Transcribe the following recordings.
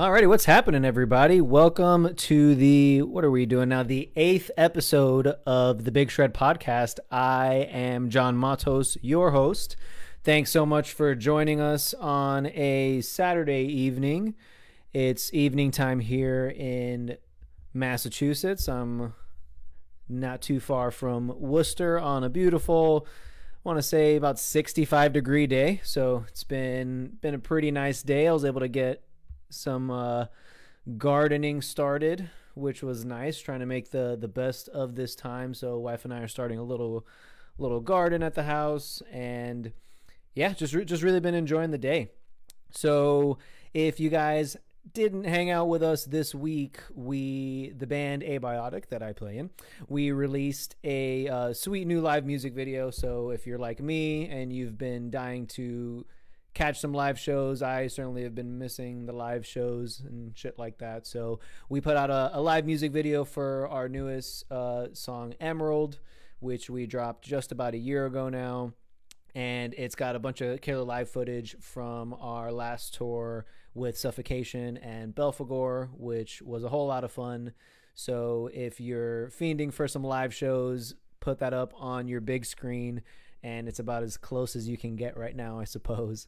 Alrighty, what's happening, everybody? Welcome to what are we doing now? The 8th episode of the Big Shred podcast. I am John Matos, your host. Thanks so much for joining us on a Saturday evening. It's evening time here in Massachusetts. I'm not too far from Worcester on a beautiful, I want to say about 65-degree day. So it's been a pretty nice day. I was able to get some gardening started, which was nice, trying to make the best of this time. So wife and I are starting a little garden at the house, and yeah, just really been enjoying the day. So if you guys didn't hang out with us this week, the band Abiotic that I play in, we released a sweet new live music video. So if you're like me and you've been dying to catch some live shows, I certainly have been missing the live shows and shit like that. So we put out a live music video for our newest song Emerald, which we dropped just about a year ago now. And it's got a bunch of killer live footage from our last tour with Suffocation and Belphegor, which was a whole lot of fun. So if you're fiending for some live shows, put that up on your big screen, and it's about as close as you can get right now, I suppose.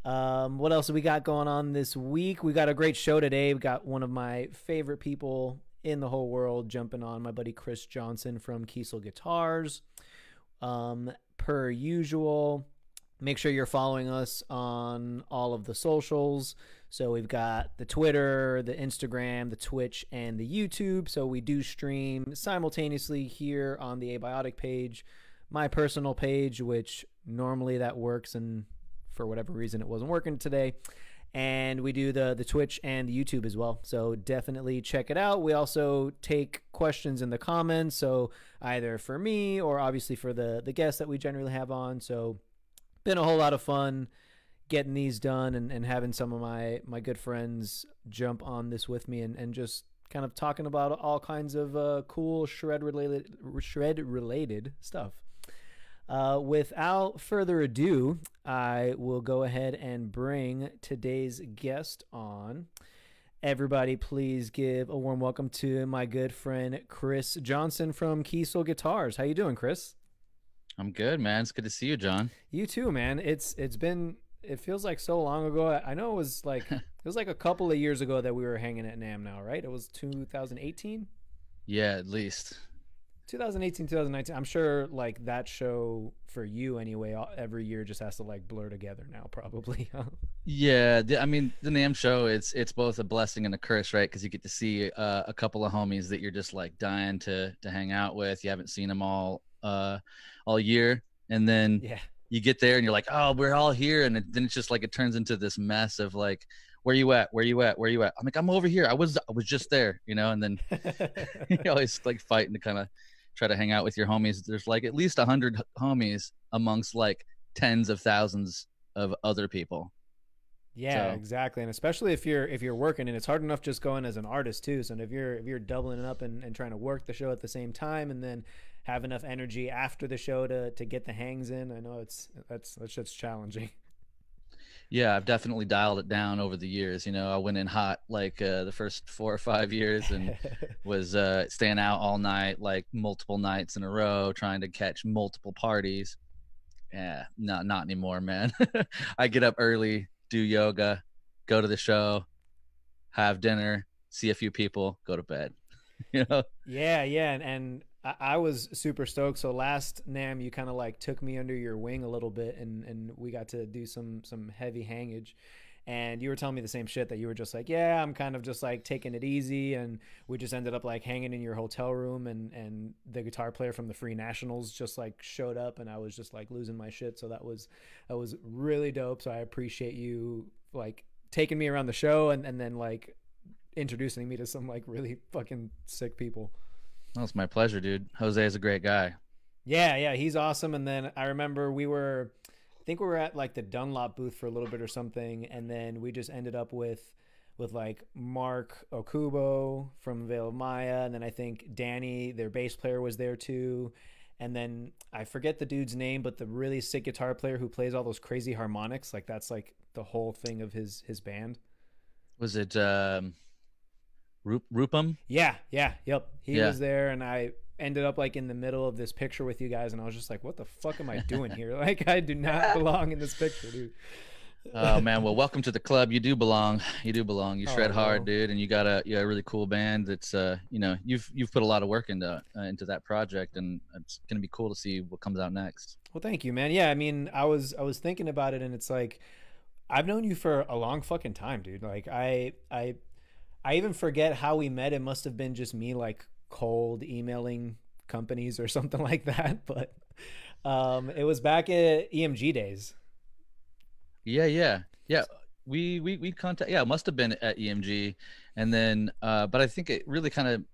What else have we got going on this week? We got a great show today. We got one of my favorite people in the whole world jumping on, my buddy Chrys Johnson from Kiesel Guitars. Per usual, make sure you're following us on all of the socials. So we've got the Twitter, the Instagram, the Twitch, and the YouTube. So we do stream simultaneously here on the Abiotic page, my personal page, which normally that works, and for whatever reason it wasn't working today. And we do the Twitch and the YouTube as well. So definitely check it out. We also take questions in the comments, so either for me or obviously for the guests that we generally have on. So been a whole lot of fun getting these done and having some of my good friends jump on this with me and just kind of talking about all kinds of cool shred related stuff. Without further ado, I will go ahead and bring today's guest on. Everybody, please give a warm welcome to my good friend Chrys Johnson from Kiesel Guitars. How you doing, Chrys? I'm good, man. It's good to see you, John. You too, man. It feels like so long ago. I know it was like a couple of years ago that we were hanging at NAMM now, right? It was 2018? Yeah, at least. 2018, 2019. I'm sure like that show for you anyway, every year just has to like blur together now, probably. Yeah, I mean, the NAMM show, it's both a blessing and a curse, right? Because you get to see a couple of homies that you're just like dying to hang out with. You haven't seen them all year, and then yeah, you get there and you're like, oh, we're all here, and then it's just like it turns into this mess of like, where you at? Where you at? Where you at? I'm like, I'm over here. I was just there, and then you always like fighting to kind of try to hang out with your homies. There's like at least 100 homies amongst like tens of thousands of other people. Yeah, so. Exactly. And especially if you're working, and it's hard enough just going as an artist too. So if you're doubling it up and trying to work the show at the same time, and then have enough energy after the show to get the hangs in, I know that's just challenging. Yeah, I've definitely dialed it down over the years. I went in hot like the first 4 or 5 years and was staying out all night, like multiple nights in a row, trying to catch multiple parties. Yeah, not anymore, man. I get up early, do yoga, go to the show, have dinner, see a few people, go to bed. Yeah, and I was super stoked. So last NAMM, you kind of like took me under your wing a little bit, and we got to do some heavy hangage. And you were telling me the same shit, that you were just like, yeah, I'm kind of just like taking it easy. And we just ended up like hanging in your hotel room, and the guitar player from the Free Nationals just like showed up, and I was just like losing my shit. So that was really dope. So I appreciate you like taking me around the show and then like introducing me to some like really fucking sick people. Well, it's my pleasure, dude. Jose is a great guy. Yeah, he's awesome. And then I remember I think we were at like the Dunlop booth for a little bit or something, and then we just ended up with like Mark Okubo from Veil of Maya, and then I think Danny, their bass player, was there too. And then I forget the dude's name, but the really sick guitar player who plays all those crazy harmonics, like that's like the whole thing of his band. Was it Rupam? Yep. He Yeah. was there, and I ended up like in the middle of this picture with you guys, and I was just like, "What the fuck am I doing here? Like, I do not belong in this picture, dude." Oh man, well, welcome to the club. You do belong. You do belong. You Oh shred hard, well. dude, and you got a really cool band. That's you know, you've put a lot of work into that project, and it's gonna be cool to see what comes out next. Well, thank you, man. Yeah, I mean, I was thinking about it, and it's like I've known you for a long fucking time, dude. Like, I even forget how we met. It must have been just me like cold emailing companies or something like that. But it was back at EMG days. Yeah. We contact. Yeah, it must have been at EMG, and then but I think it really kind of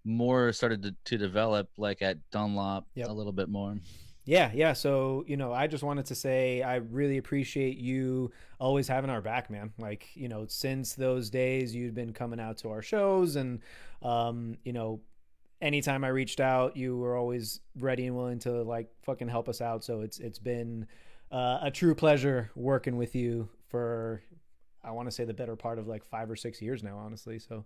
more started to develop like at Dunlop a Yep. little bit more. Yeah. So, I just wanted to say I really appreciate you always having our back, man. Like, since those days, you've been coming out to our shows, and, um, you know, anytime I reached out, you were always ready and willing to like fucking help us out. So it's been a true pleasure working with you for, I want to say, the better part of like 5 or 6 years now, honestly. So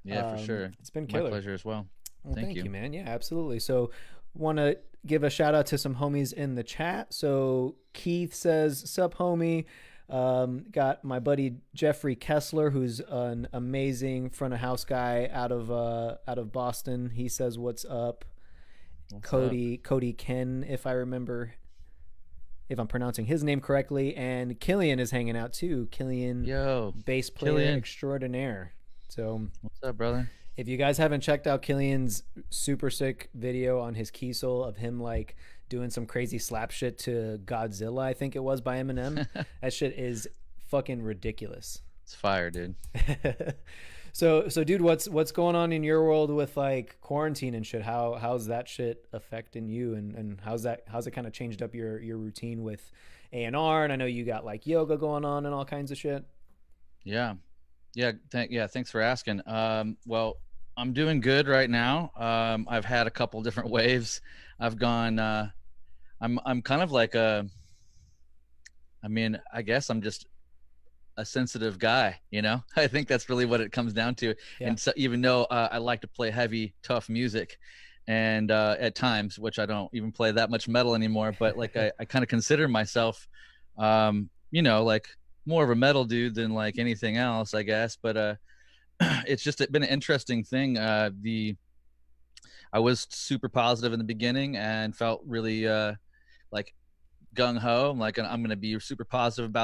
Yeah, for sure. it's been My killer. pleasure as well. Well, Thank thank you. you, man. Yeah, absolutely. So, want to give a shout out to some homies in the chat. So, Keith says, "Sup, homie." Got my buddy Jeffrey Kessler, who's an amazing front of house guy out of Boston. He says, "What's up?" What's up? Cody Ken, if I'm pronouncing his name correctly, and Killian is hanging out too. Killian, Yo, bass player Killian. extraordinaire. So What's up, brother? if you guys haven't checked out Killian's super sick video on his Kiesel of him like doing some crazy slap shit to Godzilla, I think it was, by Eminem, that shit is fucking ridiculous. It's fire, dude. So dude, what's going on in your world with like quarantine and shit? How's that shit affecting you, and how's it kind of changed up your routine with A&R? And I know you got like yoga going on and all kinds of shit. Yeah. Yeah, thanks for asking. Well, I'm doing good right now. I've had a couple different waves. I've gone I'm kind of like I mean, I guess I'm just a sensitive guy, you know? I think that's really what it comes down to. Yeah. And so even though I like to play heavy, tough music, and at times, which I don't even play that much metal anymore, but like I kind of consider myself, you know, like more of a metal dude than like anything else, I guess. But it's just been an interesting thing. I was super positive in the beginning and felt really like gung ho. I'm like, I'm going to be super positive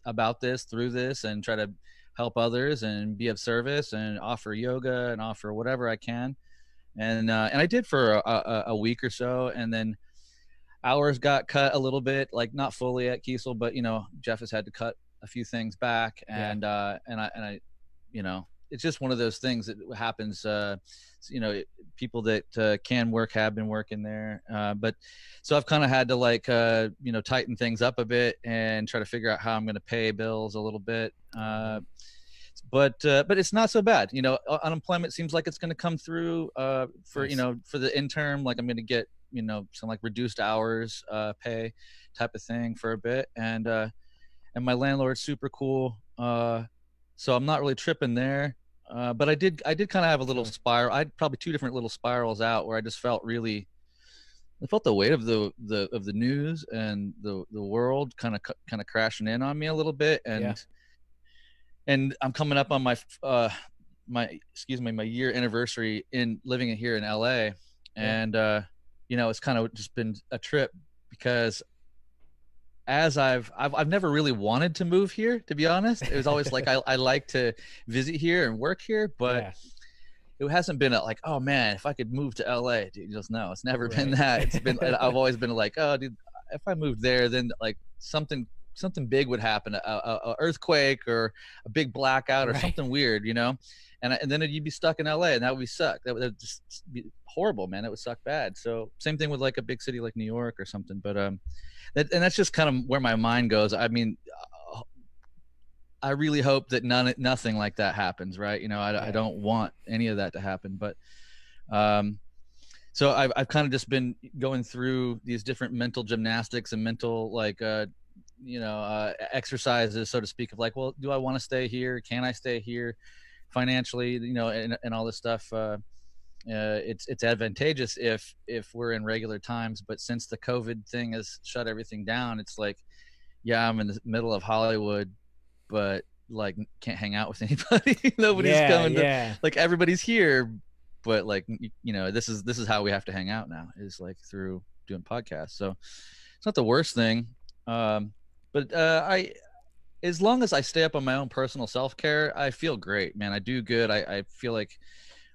about this through this and try to help others and be of service and offer yoga and offer whatever I can. And I did for a week or so, and then hours got cut a little bit, like not fully at Kiesel, but you know, Jeff has had to cut a few things back, Yeah. and I, you know, it's just one of those things that happens. You know, people that can work have been working there, but so I've kind of had to like you know, tighten things up a bit and try to figure out how I'm going to pay bills a little bit. But it's not so bad. You know, unemployment seems like it's going to come through for Nice. you know, for the interim. Like I'm going to get, you know, some like reduced hours pay type of thing for a bit, and my landlord's super cool. So I'm not really tripping there. But I did kind of have a little spiral. I had probably two different little spirals out where I just felt really, I felt the weight of the news and the world kind of crashing in on me a little bit, Yeah. and I'm coming up on my my year anniversary in living here in LA, and you know, it's kind of just been a trip because as I've never really wanted to move here, to be honest. It was always like I like to visit here and work here, but Yeah. it hasn't been like, oh man, if I could move to LA, dude. Just no, it's never been Right. that. It's been, I've always been like, oh dude, if I moved there, then like something big would happen, a earthquake or a big blackout or Right. something weird, you know. And then you'd be stuck in LA, and that would be suck. That would just be horrible, man. It would suck bad. So same thing with like a big city like New York or something. But and that's just kind of where my mind goes. I mean, I really hope that nothing like that happens, right? You know, I don't want any of that to happen. But so I've kind of just been going through these different mental gymnastics and mental like exercises, so to speak, of like, well, do I want to stay here? Can I stay here financially? And all this stuff. It's advantageous if we're in regular times, but since the COVID thing has shut everything down, it's like, yeah, I'm in the middle of Hollywood, but like can't hang out with anybody. Nobody's Yeah, coming to, yeah. like, everybody's here, but like, this is how we have to hang out now, is like through doing podcasts. So it's not the worst thing. But I as long as I stay up on my own personal self-care, I feel great, man. I do good. I feel like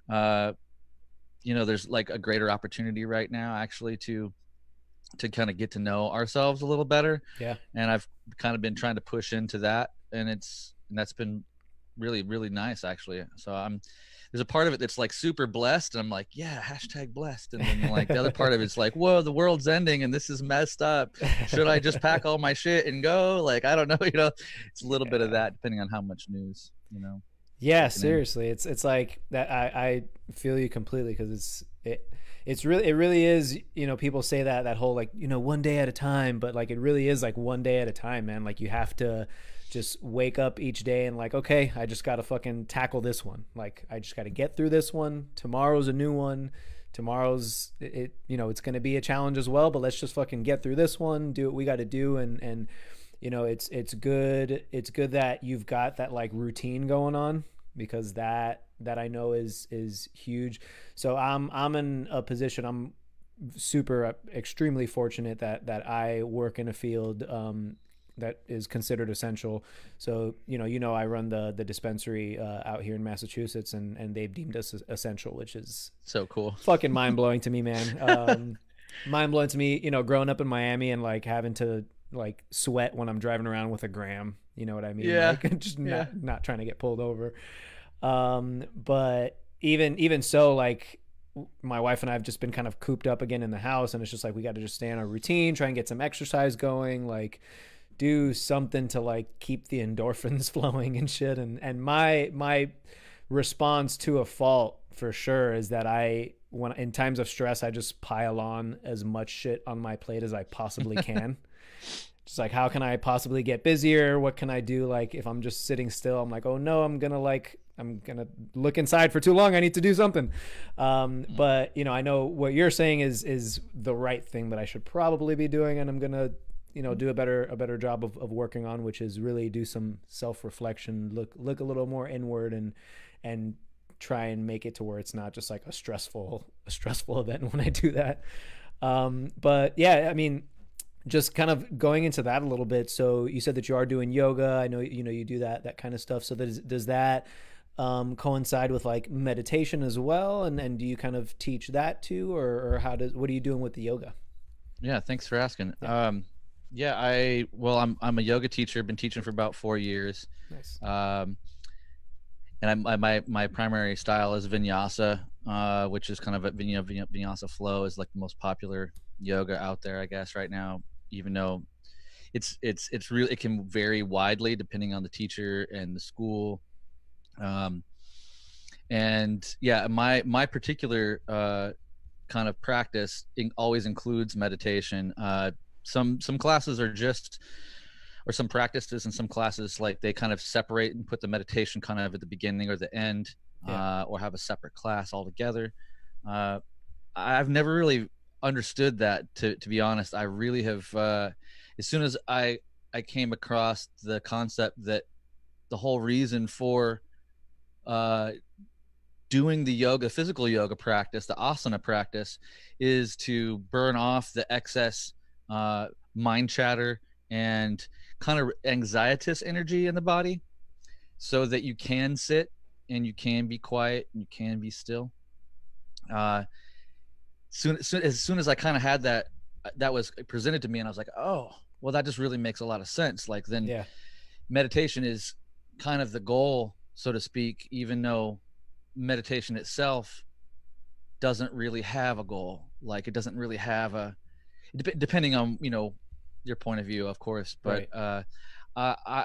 there's like a greater opportunity right now actually to kind of get to know ourselves a little better. Yeah. And I've kind of been trying to push into that, and that's been really, really nice actually. So there's a part of it that's like super blessed, and I'm like, yeah, #blessed. And then like the other part of it's like, whoa, the world's ending and this is messed up. Should I just pack all my shit and go? Like, I don't know, it's a little bit of that depending on how much news, Yeah, seriously. It's like that. I feel you completely, because it really is, people say that whole like, one day at a time, but like it really is like one day at a time, man. Like you have to just wake up each day and like, okay, I just got to fucking tackle this one. Like I just got to get through this one. Tomorrow's a new one. Tomorrow's it's going to be a challenge as well, but let's just fucking get through this one, do what we got to do. And it's good that you've got that like routine going on, because that I know is huge. So I'm in a position, I'm extremely fortunate that I work in a field that is considered essential. So I run the dispensary out here in Massachusetts, and they've deemed us essential, which is so cool, fucking mind-blowing to me, man. Mind-blowing to me, growing up in Miami and like having to like sweat when I'm driving around with a gram, you know what I mean? Yeah. Like just not trying to get pulled over. But even so, like my wife and I have just been kind of cooped up again in the house, and it's just like we got to just stay on our routine, try and get some exercise going, like do something to like keep the endorphins flowing and shit. And my response to a fault for sure is that when in times of stress, I just pile on as much shit on my plate as I possibly can. Just like, how can I possibly get busier? What can I do? Like if I'm just sitting still, I'm like, oh no, I'm gonna look inside for too long. I need to do something. But I know what you're saying is the right thing that I should probably be doing, and I'm gonna do a better job of working on, which is really do some self-reflection, look a little more inward, and try and make it to where it's not just like a stressful event when I do that. But yeah, I mean, just kind of going into that a little bit. So you said that you are doing yoga. I know, you do that kind of stuff. So does that coincide with like meditation as well? And do you kind of teach that too, or what are you doing with the yoga? Yeah. Thanks for asking. Yeah. I'm a yoga teacher. Been teaching for about 4 years. Nice. And my primary style is vinyasa, which is kind of a vinyasa flow is like the most popular yoga out there, I guess, right now. Even though it's really, it can vary widely depending on the teacher and the school. And yeah, my particular kind of practice always includes meditation. Some classes are just, or some practices and some classes, like they kind of separate and put the meditation kind of at the beginning or the end, or have a separate class altogether. I've never really understood that, to be honest. I really have, as soon as I came across the concept that the whole reason for doing the physical yoga practice, the asana practice, is to burn off the excess mind chatter and kind of anxietous energy in the body, so that you can sit and you can be quiet and you can be still. As soon as I kind of had that was presented to me, and I was like, oh, well, that just really makes a lot of sense. Like then meditation is kind of the goal, so to speak, even though meditation itself doesn't really have a goal. Like it doesn't really have depending on, your point of view, of course. But I,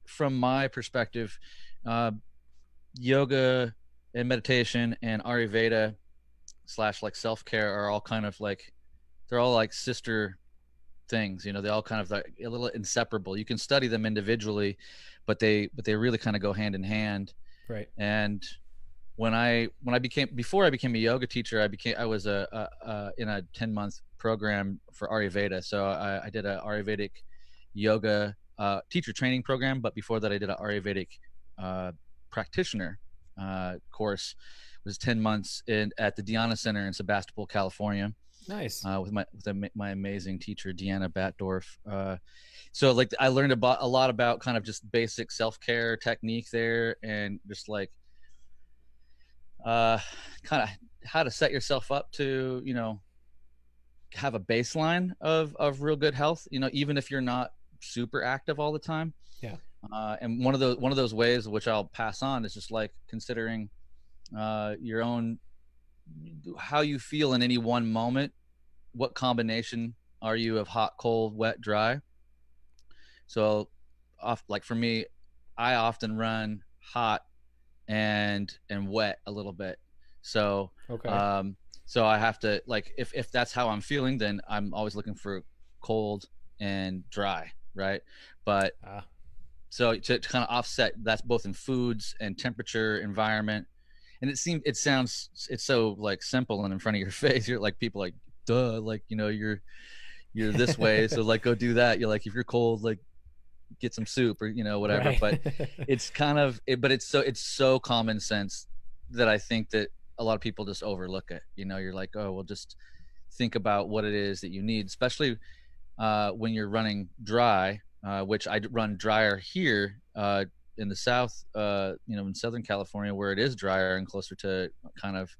from my perspective, yoga and meditation and Ayurveda / like self-care are all kind of like, they're all like sister things. You know, they all kind of like a little inseparable. You can study them individually, but they really kind of go hand in hand. Right. And before I became a yoga teacher, I was in a 10-month program for Ayurveda. So I did a Ayurvedic yoga teacher training program, but before that I did an Ayurvedic practitioner course. It was 10 months at the Dhyana Center in Sebastopol, California. Nice. With my amazing teacher Deanna Batdorf. So like I learned a lot about kind of just basic self-care technique there, and just like kind of how to set yourself up to, you know, have a baseline of real good health, you know, even if you're not super active all the time. Yeah. And one of those ways which I'll pass on is just like considering your own, how you feel in any one moment. What combination are you of hot, cold, wet, dry? So like for me, I often run hot and wet a little bit. So okay. So I have to, like, if that's how I'm feeling, then I'm always looking for cold and dry, right? But so to kind of offset, that's both in foods and temperature, environment. And it's so like simple and in front of your face. You're like, people like, duh, like, you know, you're this way, so like go do that. You're like, if you're cold, like get some soup or, you know, whatever. Right. But it's kind of but it's so common sense that I think that a lot of people just overlook it. You know, you're like, oh well, just think about what it is that you need, especially when you're running dry, which I run drier here in the south, you know, in Southern California, where it is drier and closer to kind of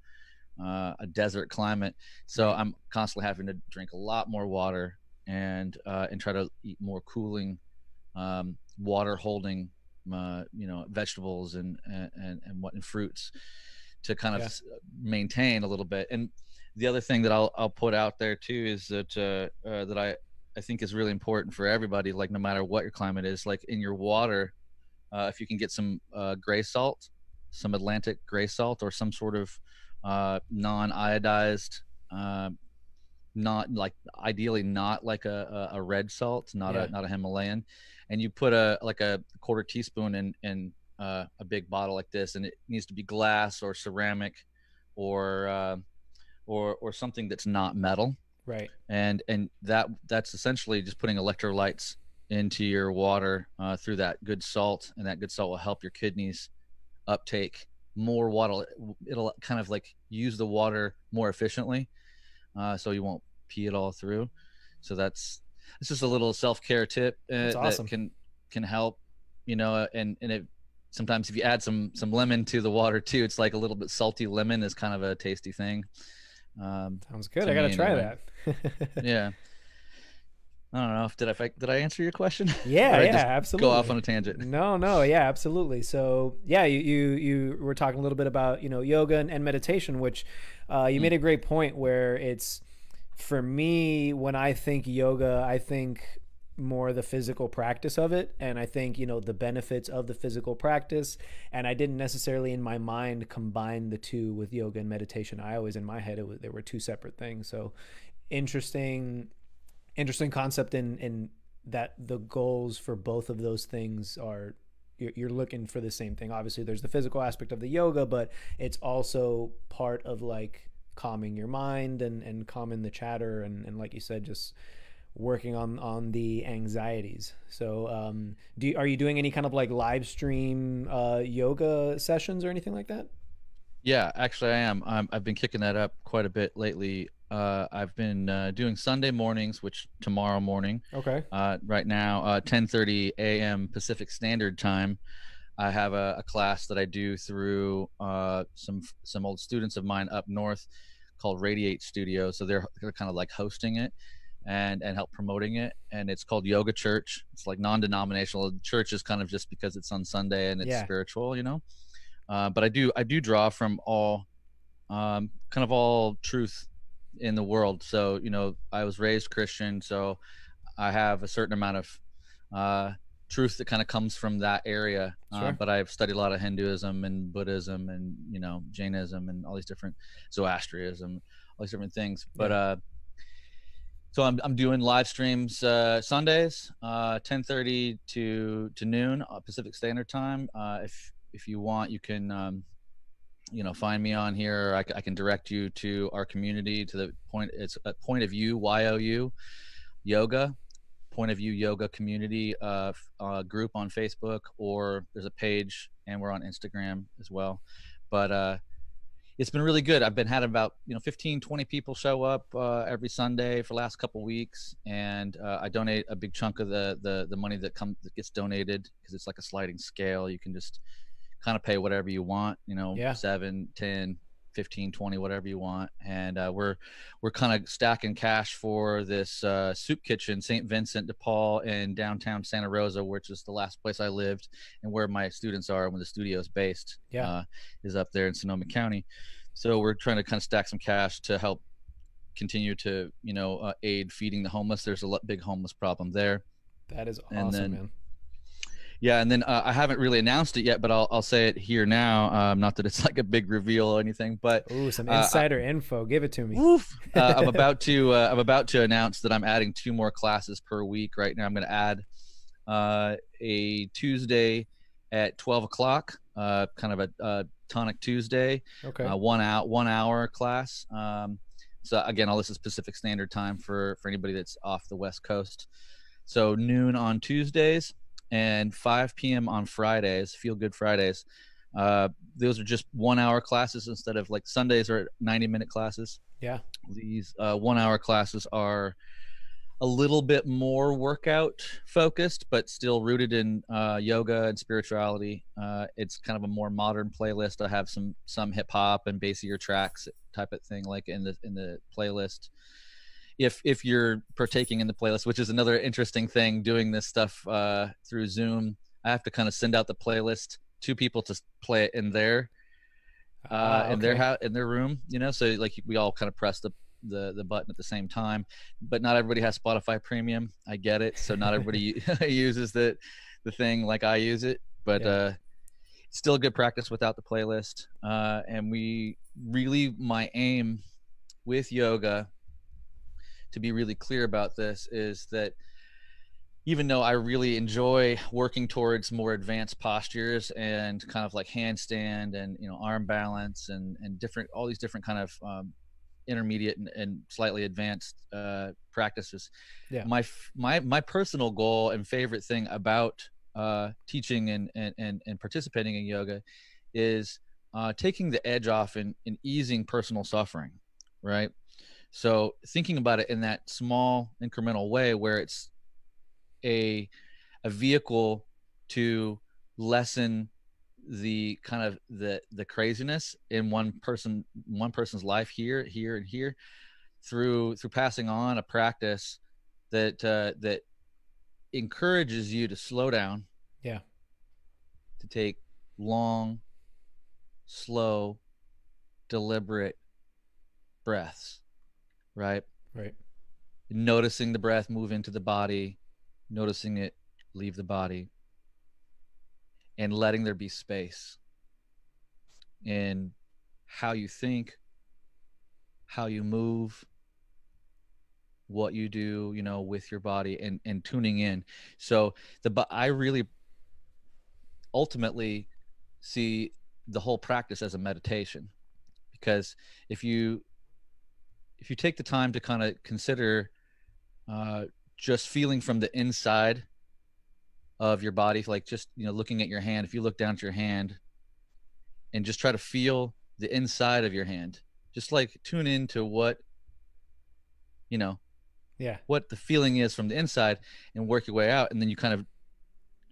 a desert climate. So I'm constantly having to drink a lot more water and try to eat more cooling, water holding, you know, vegetables and fruits to kind of maintain a little bit. And the other thing that I'll put out there too is that that I think is really important for everybody, like no matter what your climate is, like in your water, if you can get some gray salt, some Atlantic gray salt, or some sort of non-iodized, not like, ideally not like a red salt, not a Himalayan, and you put a quarter teaspoon in a big bottle like this, and it needs to be glass or ceramic or something that's not metal. Right. And that's essentially just putting electrolytes into your water through that good salt, and that good salt will help your kidneys uptake more water. It'll kind of like use the water more efficiently, so you won't pee it all through. So it's just a little self-care tip awesome. that can help, you know. And it sometimes, if you add some lemon to the water too, it's like a little bit salty lemon is kind of a tasty thing. Sounds good. I gotta try that. Yeah. I don't know if did I answer your question? Yeah, absolutely. Go off on a tangent. No, yeah, absolutely. So yeah, you were talking a little bit about, you know, yoga and meditation, which you made a great point where it's, for me, when I think yoga, I think more the physical practice of it, and I think, you know, the benefits of the physical practice, and I didn't necessarily in my mind combine the two with yoga and meditation. I always, in my head, they were two separate things. So interesting concept in that the goals for both of those things are, you're looking for the same thing. Obviously there's the physical aspect of the yoga, but it's also part of like calming your mind and calming the chatter, and like you said, just working on the anxieties. So are you doing any kind of like live stream yoga sessions or anything like that? Yeah, actually I am. I've been kicking that up quite a bit lately. I've been doing Sunday mornings, which tomorrow morning. Okay. Right now, 10:30 a.m. Pacific Standard Time. I have a class that I do through some old students of mine up north called Radiate Studio. So they're kind of like hosting it and help promoting it. And it's called Yoga Church. It's like non-denominational. Church is kind of just because it's on Sunday and it's spiritual, you know. But I do draw from all kind of all truth in the world. So, you know, I was raised Christian, so I have a certain amount of truth that kind of comes from that area. Sure. But I've studied a lot of Hinduism and Buddhism and, you know, Jainism and all these different, Zoroastrianism, all these different things. But So I'm doing live streams Sundays, 10:30 to noon Pacific Standard Time. If you want, you can find me on here. I can direct you to our community, to the point. It's a Point of View YOU yoga, Point of View yoga community group on Facebook, or there's a page, and we're on Instagram as well. But it's been really good. I've been had about 15, 20 people show up every Sunday for the last couple weeks, and I donate a big chunk of the money that gets donated, because it's like a sliding scale. You can just kind of pay whatever you want, Yeah. 7, 10, 15, 20, whatever you want. And we're kind of stacking cash for this soup kitchen, St. Vincent de Paul, in downtown Santa Rosa, which is the last place I lived and where my students are when the studio is based. Yeah. Is up there in Sonoma County. So we're trying to kind of stack some cash to help continue to aid feeding the homeless. There's a big homeless problem there. That is awesome, man. Yeah, and then I haven't really announced it yet, but I'll say it here now. Not that it's like a big reveal or anything, but some insider info. Give it to me. I'm about to announce that I'm adding 2 more classes per week. Right now, I'm going to add a Tuesday at 12 o'clock, kind of a tonic Tuesday. Okay. 1 hour class. So again, all this is Pacific Standard Time for anybody that's off the West Coast. So noon on Tuesdays and 5 p.m. on Fridays, Feel Good Fridays. Those are just 1 hour classes instead of like Sundays are 90-minute classes. Yeah. These 1 hour classes are a little bit more workout focused, but still rooted in yoga and spirituality. It's kind of a more modern playlist. I have some hip hop and bassier tracks type of thing, like in the playlist. If you're partaking in the playlist, which is another interesting thing, doing this stuff through Zoom, I have to kind of send out the playlist to people to play it in their in their room, so like we all kind of press the button at the same time. But not everybody has Spotify Premium. I get it. So not everybody uses the thing like I use it, but still good practice without the playlist. And my aim with yoga, to be really clear about this, is that even though I really enjoy working towards more advanced postures and kind of like handstand and arm balance and all these different kind of intermediate and slightly advanced practices, my personal goal and favorite thing about teaching and participating in yoga is taking the edge off and easing personal suffering, right? So thinking about it in that small incremental way, where it's a vehicle to lessen the kind of the craziness in one person's life here and here, through passing on a practice that encourages you to slow down, to take long, slow, deliberate breaths, right? Noticing the breath move into the body, noticing it leave the body, and letting there be space in how you think, how you move, what you do, with your body, and tuning in. So I really ultimately see the whole practice as a meditation, because if you take the time to kind of consider just feeling from the inside of your body, like just looking at your hand. If you look down at your hand and just try to feel the inside of your hand, just like tune into what what the feeling is from the inside, and work your way out. And then you kind of,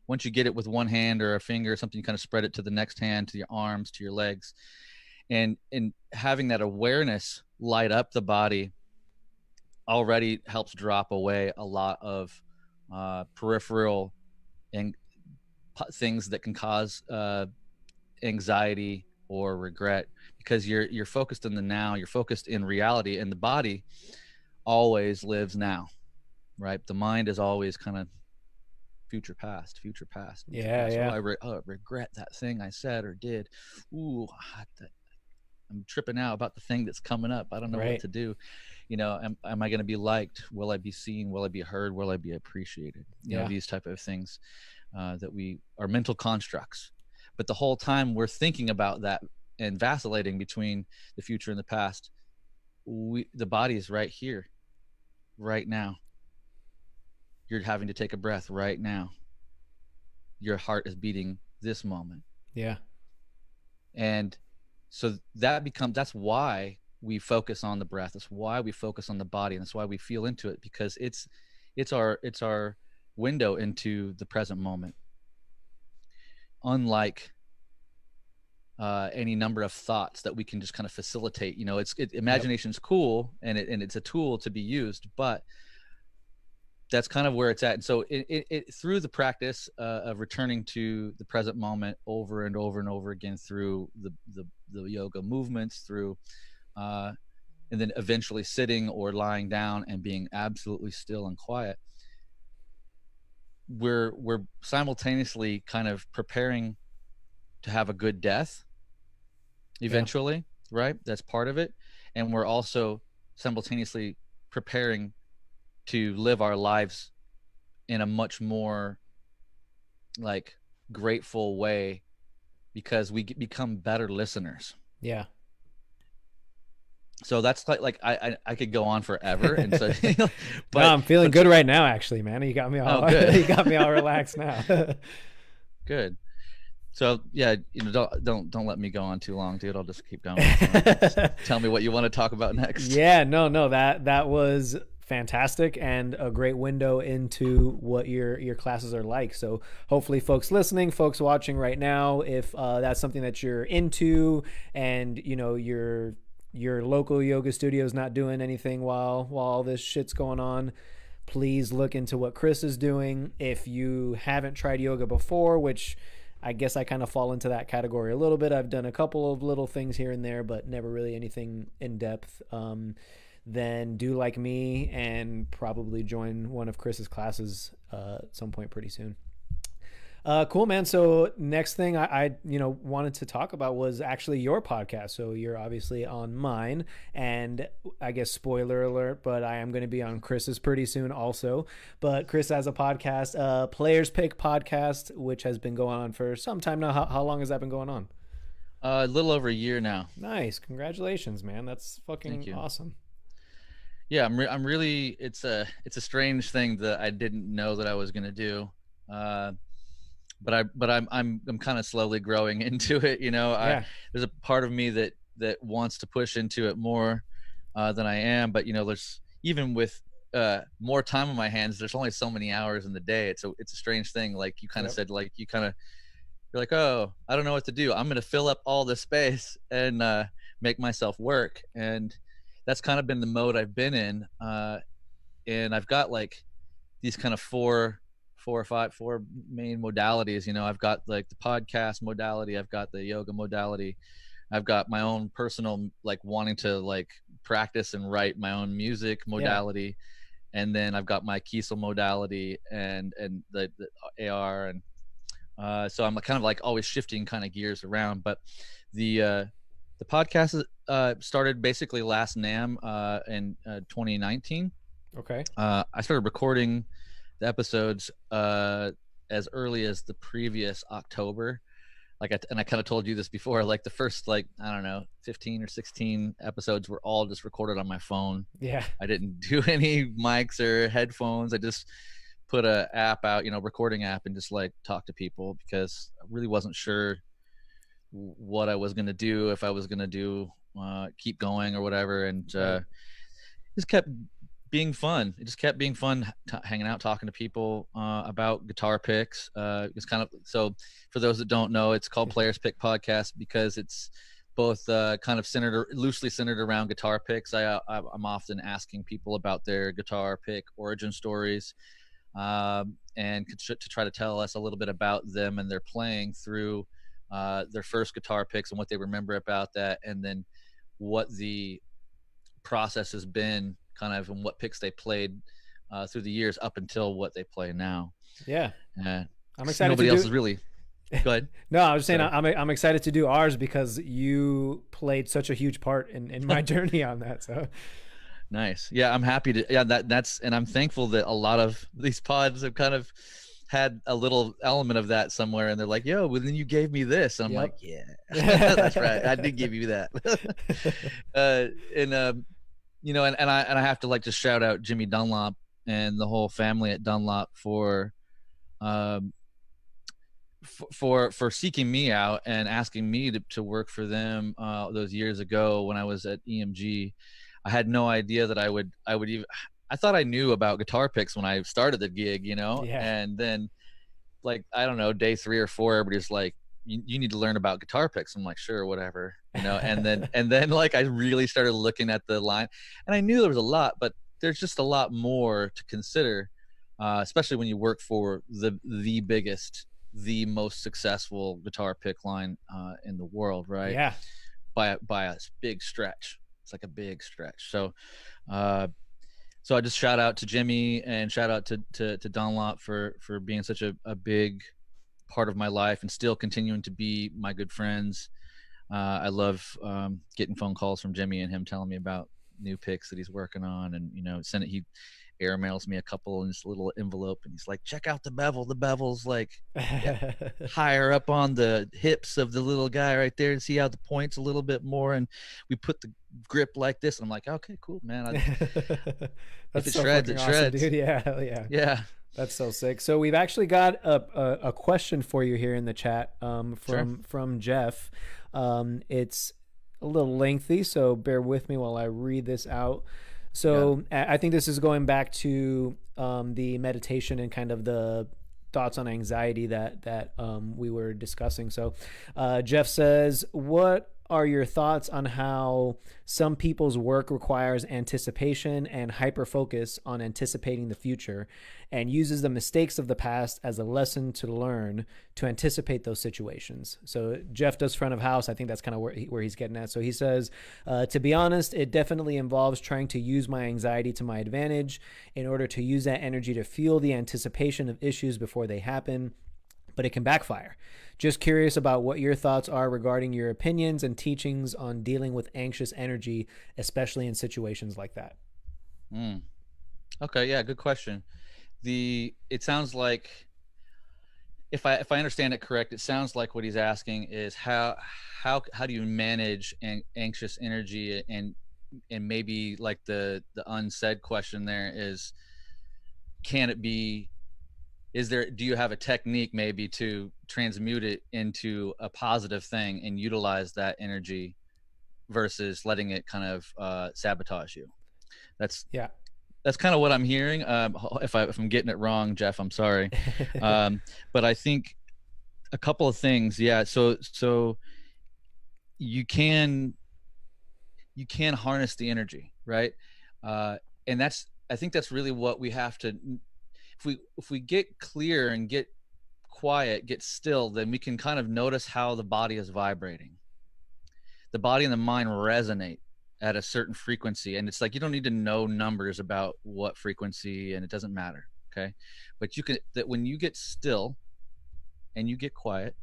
once you get it with one hand or a finger or something, you kind of spread it to the next hand, to your arms, to your legs, and having that awareness light up the body already helps drop away a lot of peripheral and things that can cause anxiety or regret, because you're focused in the now, you're focused in reality, and the body always lives now, right? The mind is always kind of future past. I regret that thing I said or did. I'm tripping out about the thing that's coming up. I don't know what to do. You know, am I going to be liked? Will I be seen? Will I be heard? Will I be appreciated? You know, these type of things that we are mental constructs. But the whole time we're thinking about that and vacillating between the future and the past, the body is right here, right now. You're having to take a breath right now. Your heart is beating this moment. Yeah. And so that's why we focus on the breath. That's why we focus on the body. And that's why we feel into it, because it's our window into the present moment. Unlike any number of thoughts that we can just kind of facilitate, you know, imagination's cool and it's a tool to be used, but that's kind of where it's at. And so it through the practice of returning to the present moment over and over and over again through the yoga movements, through and then eventually sitting or lying down and being absolutely still and quiet, we're simultaneously kind of preparing to have a good death eventually, right? That's part of it. And we're also simultaneously preparing to live our lives in a much more like grateful way, because we become better listeners. Yeah. So that's like I could go on forever, and so but no, I'm feeling good right now, actually, man. You got me all you got me all relaxed now. Good. So yeah, you know, don't let me go on too long, dude. I'll just keep going. Just tell me what you want to talk about next. Yeah, no, that was fantastic and a great window into what your classes are like. So hopefully folks listening, folks watching right now, if that's something that you're into, and you know your local yoga studio is not doing anything while all this shit's going on, please look into what Chrys is doing. If you haven't tried yoga before, which I guess I kind of fall into that category a little bit, I've done a couple of little things here and there, but never really anything in depth, then do like me and probably join one of Chrys's classes at some point pretty soon. Cool, man. So next thing I wanted to talk about was actually your podcast. So you're obviously on mine, and I guess spoiler alert, but I am going to be on Chrys's pretty soon also. But Chrys has a podcast, Players Pick Podcast, which has been going on for some time now. How long has that been going on? A little over a year now. Nice. Congratulations, man. That's fucking awesome. Yeah, I'm really, it's a strange thing that I didn't know that I was going to do. But I'm kind of slowly growing into it. You know, there's a part of me that wants to push into it more than I am. But you know, there's, even with more time on my hands, there's only so many hours in the day. It's a strange thing. Like you kind of said, like you're like, oh, I don't know what to do. I'm going to fill up all the space and make myself work. And that's kind of been the mode I've been in. And I've got like these kind of four main modalities. You know, I've got like the podcast modality, I've got the yoga modality, I've got my own personal, like wanting to like practice and write my own music modality. And then I've got my Kiesel modality and the AR. And so I'm kind of like always shifting kind of gears around. But the podcast started basically last NAMM in 2019. Okay. I started recording the episodes as early as the previous October. Like I kind of told you this before, like the first, like, I don't know, 15 or 16 episodes were all just recorded on my phone. Yeah. I didn't do any mics or headphones. I just put a app out, you know, recording app, and just like talk to people, because I really wasn't sure what I was going to do, if I was going to do keep going or whatever. And just kept being fun. It just kept being fun, hanging out, talking to people about guitar picks. It's kind of, so for those that don't know, it's called Players Pick Podcast because it's both kind of loosely centered around guitar picks. I'm often asking people about their guitar pick origin stories, and to try to tell us a little bit about them and their playing through their first guitar picks and what they remember about that, and then what the process has been kind of, and what picks they played through the years up until what they play now. Yeah. I'm excited. Nobody else is really. Go ahead. No, I was just saying, I'm excited to do ours because you played such a huge part in my journey on that. So Nice. Yeah, I'm happy to. Yeah, and I'm thankful that a lot of these pods have kind of had a little element of that somewhere, and they're like, "Yo, well, then you gave me this," and I'm like, Yep. "Yeah, that's right, I did give you that." And and I have to like just shout out Jimmy Dunlop and the whole family at Dunlop um, for seeking me out and asking me to work for them those years ago when I was at EMG. I had no idea that I would even. I thought I knew about guitar picks when I started the gig, Yeah. and then like I don't know, day 3 or 4, everybody's like, you need to learn about guitar picks. I'm like, sure, whatever, and then like I really started looking at the line, and I knew there was a lot, but there's just a lot more to consider, especially when you work for the biggest, the most successful guitar pick line in the world, right? Yeah. By a big stretch. It's like a big stretch. Uh, so I just shout out to Jimmy and shout out to Dunlop for being such a big part of my life and still continuing to be my good friends. I love getting phone calls from Jimmy and him telling me about new picks that he's working on, and he airmails me a couple in this little envelope, and he's like, check out the bevel. The bevel's like higher up on the hips of the little guy right there, and see how the point's a little bit more, and we put the grip like this. And I'm like, okay, cool, man. If it so shreds, it awesome, shreds, dude. Yeah. yeah. That's so sick. So we've actually got a question for you here in the chat from Jeff. It's a little lengthy, so bear with me while I read this out. So I think this is going back to the meditation and kind of the thoughts on anxiety that we were discussing. So Jeff says, what are your thoughts on how some people's work requires anticipation and hyper focus on anticipating the future, and uses the mistakes of the past as a lesson to learn to anticipate those situations? So Jeff does front of house. I think that's kind of where he's getting at. So he says, to be honest, it definitely involves trying to use my anxiety to my advantage in order to use that energy to fuel the anticipation of issues before they happen, but it can backfire. Just curious about what your thoughts are regarding your opinions and teachings on dealing with anxious energy, especially in situations like that. Okay, yeah, good question. It sounds like, if I understand it correct, it sounds like what he's asking is how do you manage anxious energy, and maybe like the unsaid question there is, do you have a technique maybe to transmute it into a positive thing and utilize that energy versus letting it kind of sabotage you? That's kind of what I'm hearing. If I'm getting it wrong, Jeff, I'm sorry. But I think a couple of things. Yeah. So you can harness the energy, right? And I think that's really what we have to. If we get clear and get quiet, get still, then we can kind of notice how the body is vibrating. The body and the mind resonate at a certain frequency, and it's like you don't need to know numbers about what frequency, and it doesn't matter. Okay, but when you get still and you get quiet,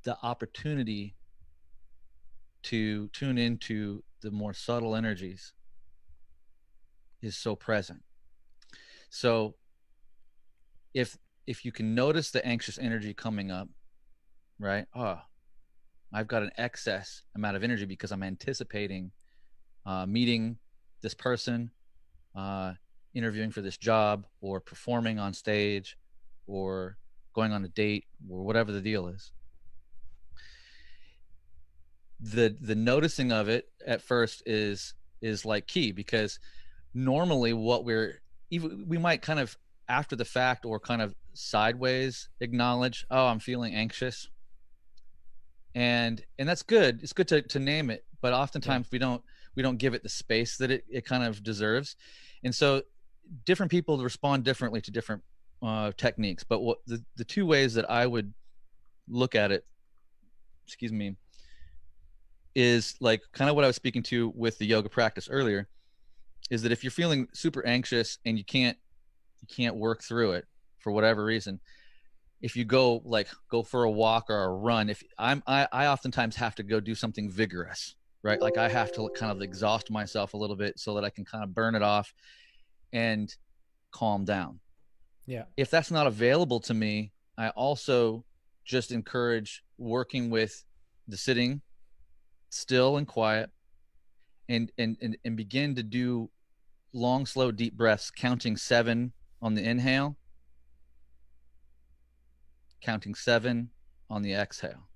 the opportunity to tune into the more subtle energies is so present. So if you can notice the anxious energy coming up, right? I've got an excess amount of energy because I'm anticipating meeting this person, interviewing for this job, or performing on stage, or going on a date, or whatever the deal is. The noticing of it at first is like key, because normally we might kind of after the fact or kind of sideways acknowledge, I'm feeling anxious, and that's good. It's good to name it, but oftentimes we don't give it the space that it kind of deserves. And so different people respond differently to different techniques, but what the two ways that I would look at it, is like kind of what I was speaking to with the yoga practice earlier, is that if you're feeling super anxious and you can't work through it for whatever reason, if you go for a walk or a run, I oftentimes have to go do something vigorous, right? Like I have to kind of exhaust myself a little bit so that I can kind of burn it off and calm down. Yeah. If that's not available to me, I also just encourage working with the sitting still and quiet, and begin to do long, slow, deep breaths, counting 7 on the inhale, counting 7 on the exhale.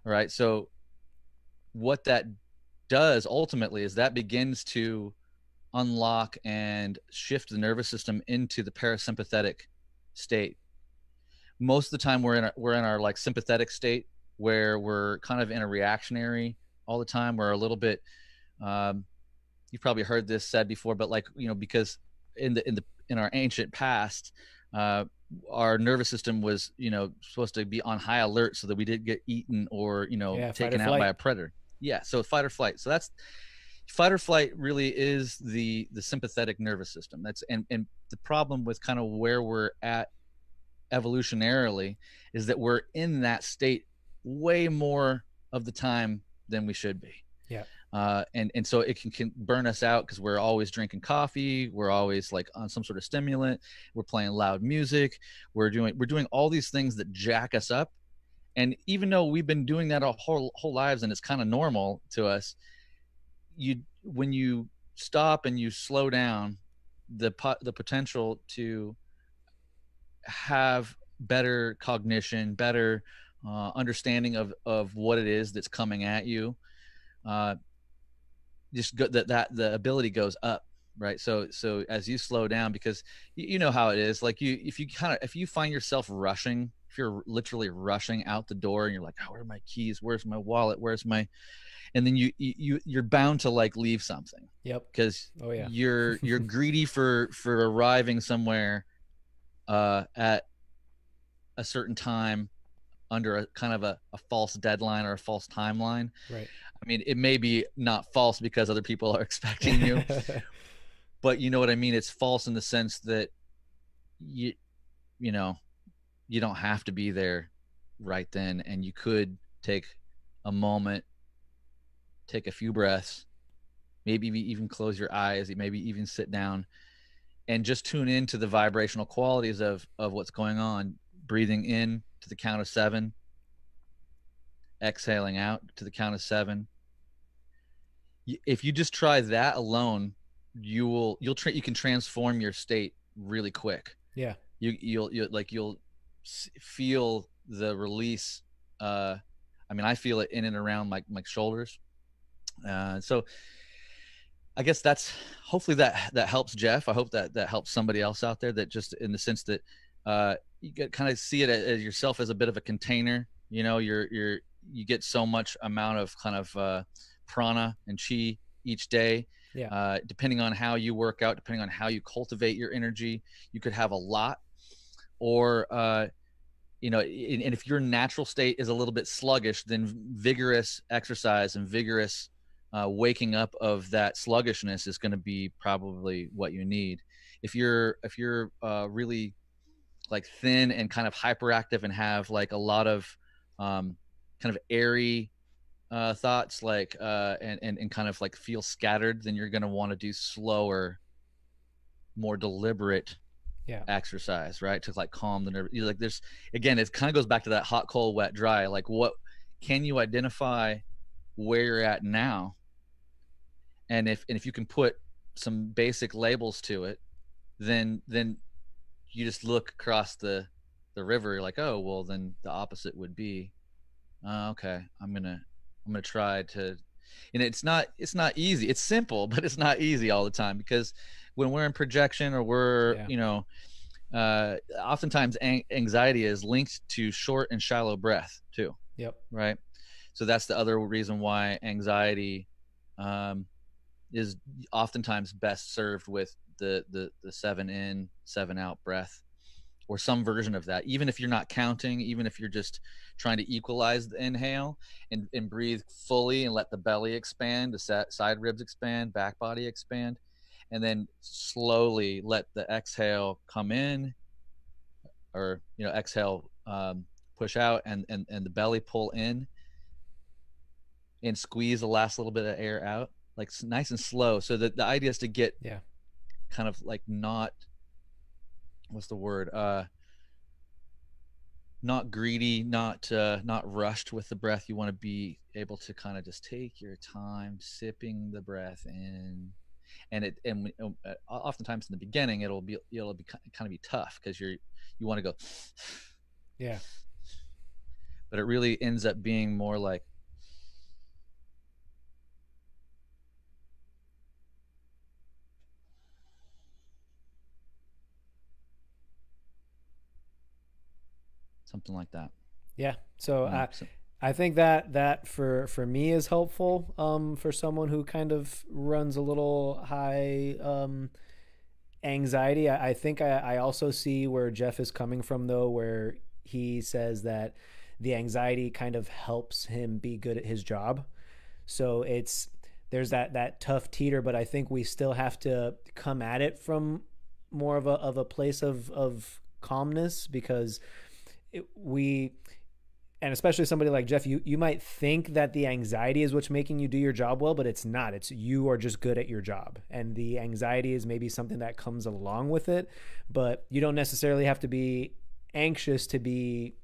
All right. So what that does ultimately is that begins to unlock and shift the nervous system into the parasympathetic state. Most of the time we're in our like sympathetic state, where we're kind of in a reactionary all the time. We're a little bit, you've probably heard this said before, but like, you know, because in our ancient past, our nervous system was, you know, supposed to be on high alert so that we didn't get eaten or, you know, Yeah. Fight or taken out by flight. a predator. Yeah. So fight or flight. So that's fight or flight really is the sympathetic nervous system. That's, and the problem with kind of where we're at evolutionarily is that we're in that state way more of the time than we should be. Yeah. And so it can burn us out because we're always drinking coffee, we're always like on some sort of stimulant, we're playing loud music, we're doing all these things that jack us up. And even though we've been doing that our whole lives and it's kind of normal to us, when you stop and you slow down, the potential to have better cognition, better understanding of what it is that's coming at you, just that the ability goes up, right? So as you slow down, because you know how it is, like if you find yourself rushing, if you're literally rushing out the door and you're like, oh, where are my keys, where's my wallet, where's my, and then you're bound to like leave something. Yep. Because Oh yeah. you're greedy for arriving somewhere at a certain time under a kind of a false deadline or a false timeline. Right. I mean, it may be not false because other people are expecting you, but you know what I mean? It's false in the sense that you know, you don't have to be there right then, and you could take a moment, take a few breaths, maybe even close your eyes, maybe even sit down and just tune into the vibrational qualities of what's going on. Breathing in to the count of 7, exhaling out to the count of 7. If you just try that alone, you can transform your state really quick. Yeah. You'll feel the release. I mean, I feel it in and around my shoulders. So I guess that's, hopefully that helps Jeff. I hope that helps somebody else out there, that just in the sense that you get kind of see it as yourself as a bit of a container. You know, you get so much amount of kind of prana and chi each day. Yeah. Depending on how you work out, depending on how you cultivate your energy, you could have a lot, or you know, and if your natural state is a little bit sluggish, then vigorous exercise and vigorous waking up of that sluggishness is going to be probably what you need. If you're really like thin and kind of hyperactive and have like a lot of kind of airy thoughts, like and kind of like feel scattered, then you're going to want to do slower, more deliberate exercise, right, to like calm the nerve. Like there's, again, it kind of goes back to that hot, cold, wet, dry. Like, what can you identify where you're at now, and if you can put some basic labels to it, then you just look across the river, you're like, oh well, then the opposite would be, okay, I'm gonna try to. And it's not easy. It's simple, but it's not easy all the time, because when we're in projection, or we're you know, oftentimes anxiety is linked to short and shallow breath too. Yep. Right. So that's the other reason why anxiety is oftentimes best served with the 7 in, 7 out breath, or some version of that. Even if you're not counting, even if you're just trying to equalize the inhale and breathe fully and let the belly expand, the side ribs expand, back body expand, and then slowly let the exhale come in, or, you know, exhale, push out, and the belly pull in. and squeeze the last little bit of air out, like nice and slow. So that the idea is to get kind of like not, what's the word? Not greedy, not rushed with the breath. You want to be able to kind of just take your time, sipping the breath in. And oftentimes in the beginning, it'll be kind of be tough because you want to go, yeah. But it really ends up being more like, something like that. Yeah. So I think that for me is helpful for someone who kind of runs a little high anxiety. I think I also see where Jeff is coming from, though, where he says that the anxiety kind of helps him be good at his job. So there's that tough teeter, but I think we still have to come at it from more of a place of calmness, because and especially somebody like Jeff, you might think that the anxiety is what's making you do your job well, but it's not. It's you are just good at your job. And the anxiety is maybe something that comes along with it, but you don't necessarily have to be anxious to be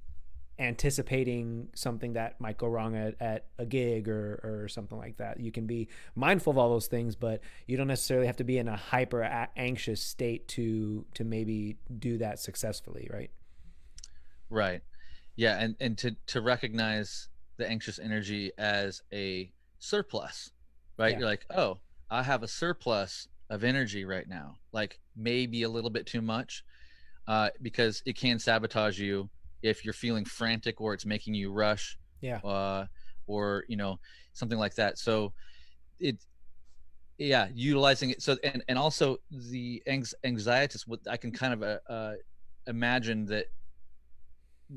anticipating something that might go wrong at a gig or something like that. You can be mindful of all those things, but you don't necessarily have to be in a hyper anxious state to maybe do that successfully, right? Right. Yeah, and to recognize the anxious energy as a surplus, right? Yeah. You're like, oh, I have a surplus of energy right now, like maybe a little bit too much, because it can sabotage you if you're feeling frantic or it's making you rush, or something like that. So utilizing it. So and also the anxieties. What I can kind of imagine that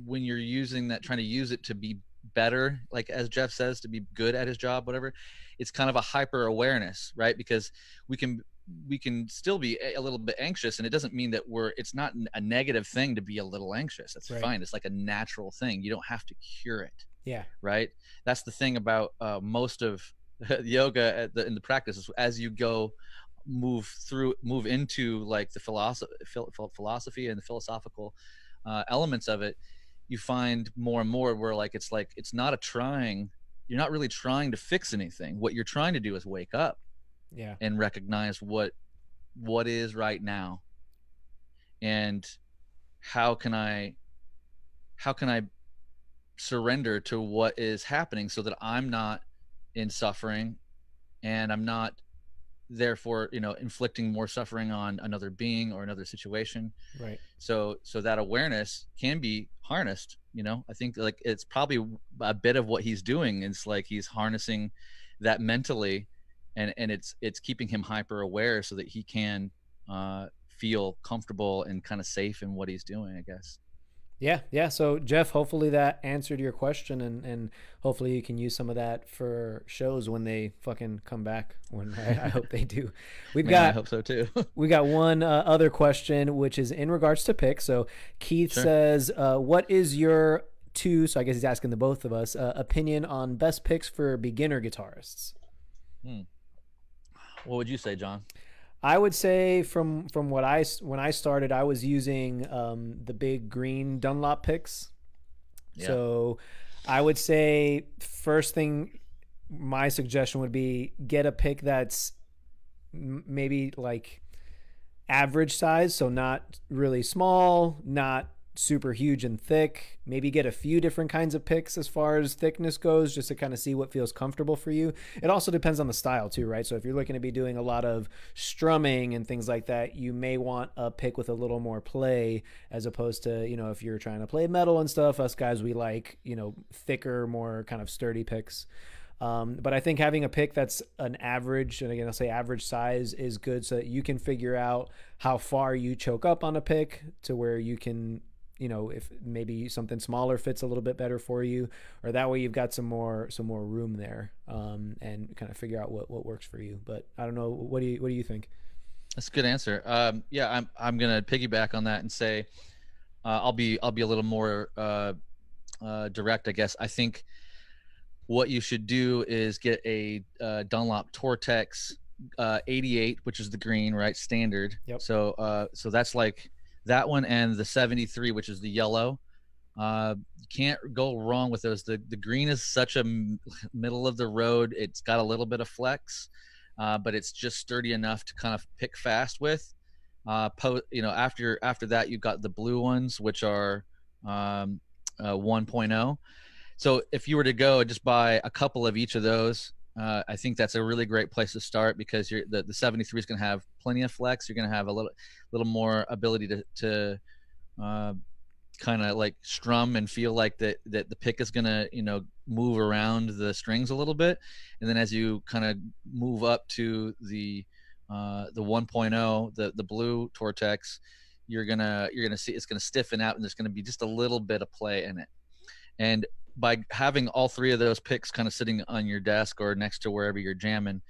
when you're using that, trying to use it to be better, like as Jeff says, to be good at his job, whatever, it's kind of a hyper awareness, right? Because we can still be a little bit anxious, and it doesn't mean that it's not a negative thing to be a little anxious. That's fine. It's like a natural thing. You don't have to cure it. Yeah. Right. That's the thing about most of yoga in the practice is as you move into like the philosophy and the philosophical elements of it, you find more and more where it's not you're not really trying to fix anything. What you're trying to do is wake up and recognize what is right now, and how can I surrender to what is happening so that I'm not in suffering, and I'm not therefore inflicting more suffering on another being or another situation. Right. So that awareness can be harnessed. I think like it's probably a bit of what he's doing. It's like he's harnessing that mentally, and it's keeping him hyper aware so that he can feel comfortable and kind of safe in what he's doing, I guess. Yeah. So Jeff, hopefully that answered your question, and hopefully you can use some of that for shows when they fucking come back. When I hope they do. I hope so too. We got one other question, which is in regards to picks. So Keith says, what is your so I guess he's asking the both of us, opinion on best picks for beginner guitarists? What would you say, John? I would say from when I started, I was using the big green Dunlop picks. Yeah. So I would say first thing, my suggestion would be get a pick that's maybe like average size. So not really small, not super huge and thick. Maybe get a few different kinds of picks as far as thickness goes, just to kind of see what feels comfortable for you. It also depends on the style too, right? So if you're looking to be doing a lot of strumming and things like that, you may want a pick with a little more play, as opposed to, if you're trying to play metal and stuff. Us guys, we like, thicker, more kind of sturdy picks. But I think having a pick that's an average, and again, I'll say average size, is good, so that you can figure out how far you choke up on a pick to where you can, if maybe something smaller fits a little bit better for you, or that way you've got some more room there, and kind of figure out what works for you. But I don't know, what do you think? That's a good answer. I'm gonna piggyback on that and say, I'll be a little more direct, I guess. I think what you should do is get a Dunlop Tortex 88, which is the green, right? Standard. Yep. So that's like that one, and the 73, which is the yellow. You can't go wrong with those. The green is such a middle of the road. It's got a little bit of flex, but it's just sturdy enough to kind of pick fast with. After that, you've got the blue ones, which are 1.0. So if you were to go and just buy a couple of each of those, I think that's a really great place to start, because the 73 is going to have plenty of flex. You're going to have a little more ability to kind of like strum and feel like that the pick is going to, move around the strings a little bit. And then as you kind of move up to the 1.0, the blue Tortex, you're gonna see it's going to stiffen out, and there's going to be just a little bit of play in it. And by having all three of those picks kind of sitting on your desk or next to wherever you're jamming,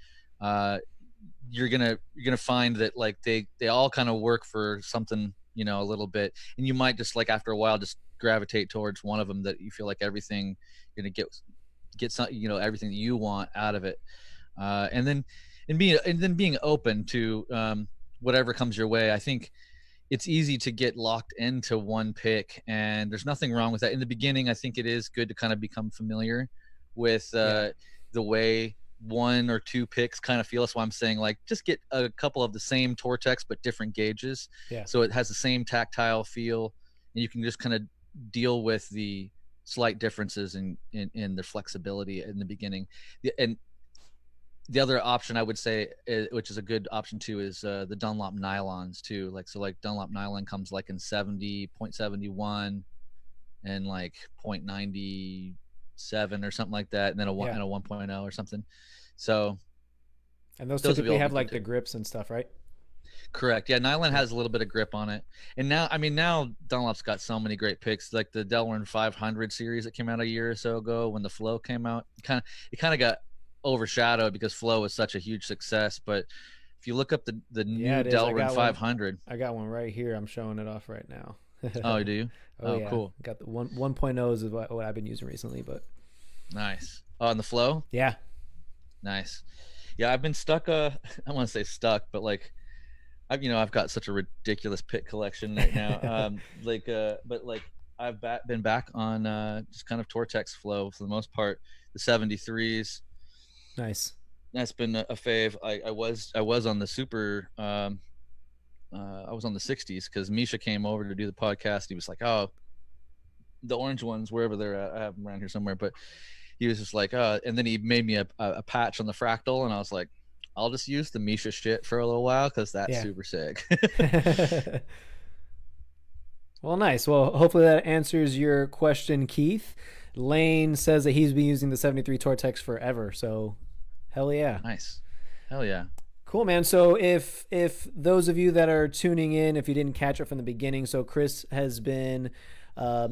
you're gonna find that like they all kind of work for something, a little bit, and you might just like after a while just gravitate towards one of them that you feel like everything you're gonna get some, everything that you want out of it, and then being open to whatever comes your way. I think it's easy to get locked into one pick, and there's nothing wrong with that. In the beginning, I think it is good to kind of become familiar with the way one or two picks kind of feel. That's why I'm saying like just get a couple of the same Tortex but different gauges, so it has the same tactile feel, and you can just kind of deal with the slight differences in the flexibility in the beginning. And the other option I would say, which is a good option too, is the Dunlop nylons too. Like Dunlop nylon comes like in 0.71 and like 0.97 or something like that, and then a 1.0 or something. So, and those typically have like the grips and stuff, right? Correct. Yeah, nylon has a little bit of grip on it. And now Dunlop's got so many great picks, like the Delrin 500 series that came out a year or so ago when the Flow came out. It kind of got overshadowed because Flow was such a huge success. But if you look up the new Delrin 500, I got one right here. I'm showing it off right now. Oh, do you? Oh, yeah. Cool. Got the 1.0s is what I've been using recently, but nice. Oh, and the Flow? Yeah. Nice. Yeah, I've been stuck. I don't want to say stuck, but like, I've got such a ridiculous pick collection right now. But like I've been back on just kind of Tortex Flow for the most part. The 73s. Nice. That's been a fave. I was on the super. I was on the 60s because Misha came over to do the podcast. He was like, "Oh, the orange ones, wherever they're at, I have them around here somewhere." But he was just like, and then he made me a patch on the fractal, and I was like, I'll just use the Misha shit for a little while because that's super sick. Well, nice. Well, hopefully that answers your question, Keith. Lane says that he's been using the 73 Tortex forever, so hell yeah. Nice. Hell yeah. Cool, man. So if those of you that are tuning in, if you didn't catch it from the beginning, so Chrys has been,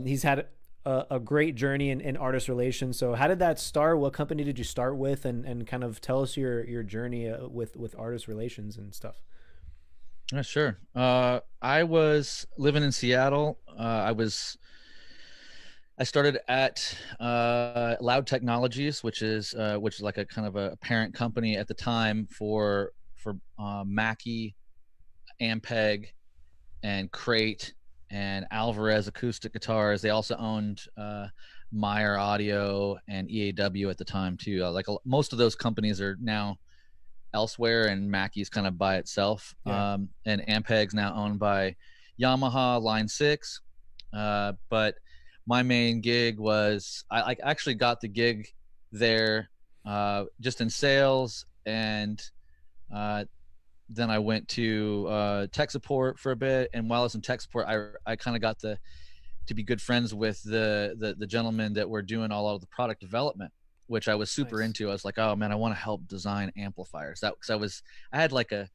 he's had a great journey in artist relations. So how did that start? What company did you start with? And kind of tell us your journey with artist relations and stuff. Yeah, sure. I was living in Seattle. I started at Loud Technologies, which is like a kind of a parent company at the time for Mackie, Ampeg, and Crate, and Alvarez acoustic guitars. They also owned Meyer Audio and EAW at the time too. Like most of those companies are now elsewhere, and Mackie's kind of by itself. And Ampeg's now owned by Yamaha Line 6. But my main gig was I actually got the gig there just in sales, and then I went to tech support for a bit. And while I was in tech support, I kind of got to be good friends with the gentlemen that were doing all of the product development, which I was super into. I was like, oh man, I want to help design amplifiers. Because I had like a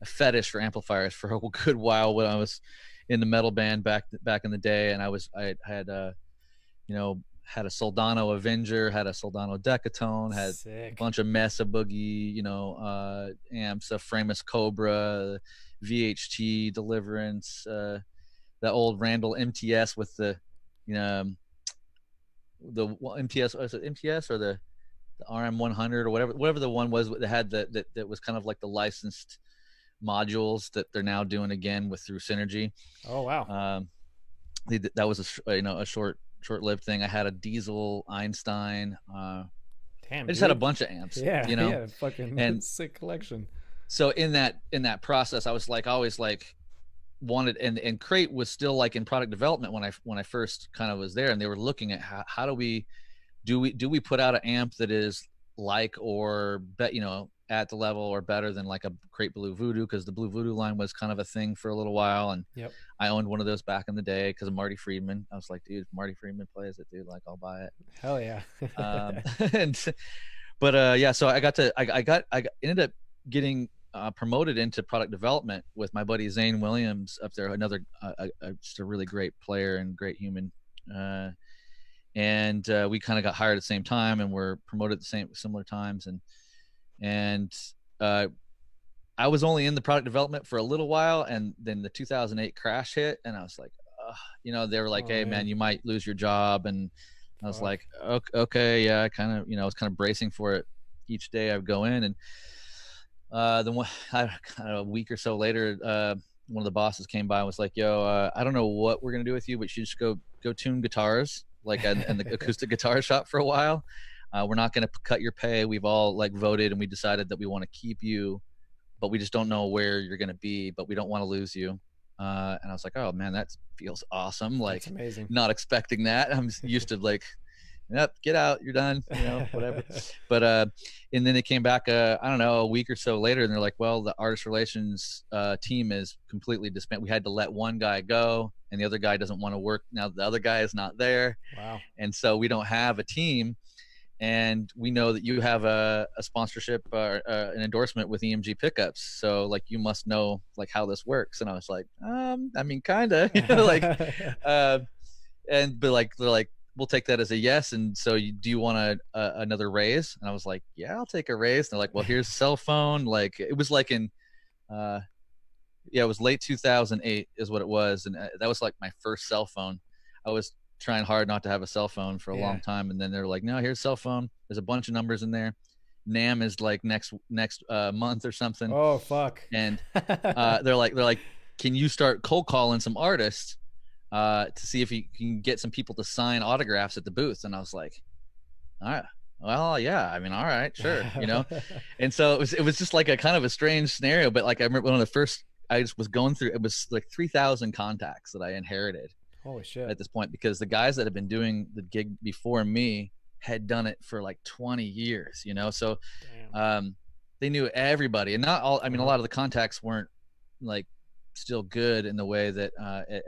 fetish for amplifiers for a good while when I was in the metal band back in the day. And I had had a Soldano Avenger, had a Soldano Decatone, had a bunch of Mesa Boogie, amps, a Framus Cobra, VHT Deliverance, that old Randall MTS with the MTS, is it MTS or the RM100 or whatever the one was that had that was kind of like the licensed modules that they're now doing again with through Synergy. Oh wow. That was a short-lived thing. I had a Diesel Einstein. Damn, I just dude. had a bunch of amps. Yeah, you know, yeah, fucking and sick collection. so in that process, I was like always like wanted, and Crate was still like in product development when I first kind of was there, and they were looking at how do we put out an amp that is like or bet at the level or better than like a Crate Blue Voodoo, because the Blue Voodoo line was kind of a thing for a little while, and Yep. I owned one of those back in the day because of Marty Friedman. I was like, dude, Marty Friedman plays it, dude, like I'll buy it. Hell yeah. So I ended up getting promoted into product development with my buddy Zane Williams up there, another just a really great player and great human. And we kind of got hired at the same time and were promoted at the similar times. And I was only in the product development for a little while, and then the 2008 crash hit, and I was like, they were like, hey man, you might lose your job. And I was like, okay, yeah, I was kind of bracing for it each day I would go in. And then a week or so later, one of the bosses came by and was like, yo, I don't know what we're going to do with you, but you just go tune guitars, like in the acoustic guitar shop for a while. We're not going to cut your pay. We've all like voted, and we decided that we want to keep you, but we just don't know where you're going to be, but we don't want to lose you. And I was like, oh man, that feels awesome. Like, that's amazing. Not expecting that. I'm used to like, yep, get out, you're done, whatever. But and then they came back I don't know, a week or so later, and they're like, well, the artist relations team is completely disbanded. We had to let one guy go, and the other guy doesn't want to work now. The other guy is not there. Wow. And so we don't have a team, and we know that you have a sponsorship or an endorsement with EMG Pickups, so like you must know like how this works. And I was like, I mean, kind of, like but like they're like, we'll take that as a yes. And so do you want another raise? And I was like, yeah, I'll take a raise. And they're like, well, here's a cell phone. Like it was like in it was late 2008 is what it was, and that was like my first cell phone. I was trying hard not to have a cell phone for a long time, and then they're like, no, here's a cell phone, there's a bunch of numbers in there, NAM is like next month or something. Oh fuck. And they're like, can you start cold calling some artists to see if you can get some people to sign autographs at the booth? And I was like, all right, well, yeah, I mean, all right, sure, And so it was just like a kind of a strange scenario. But like I remember one of the first, I just was going through, it was like 3,000 contacts that I inherited. Holy shit. At this point, because the guys that had been doing the gig before me had done it for like 20 years, so they knew everybody. And not all, I mean, a lot of the contacts weren't like still good in the way that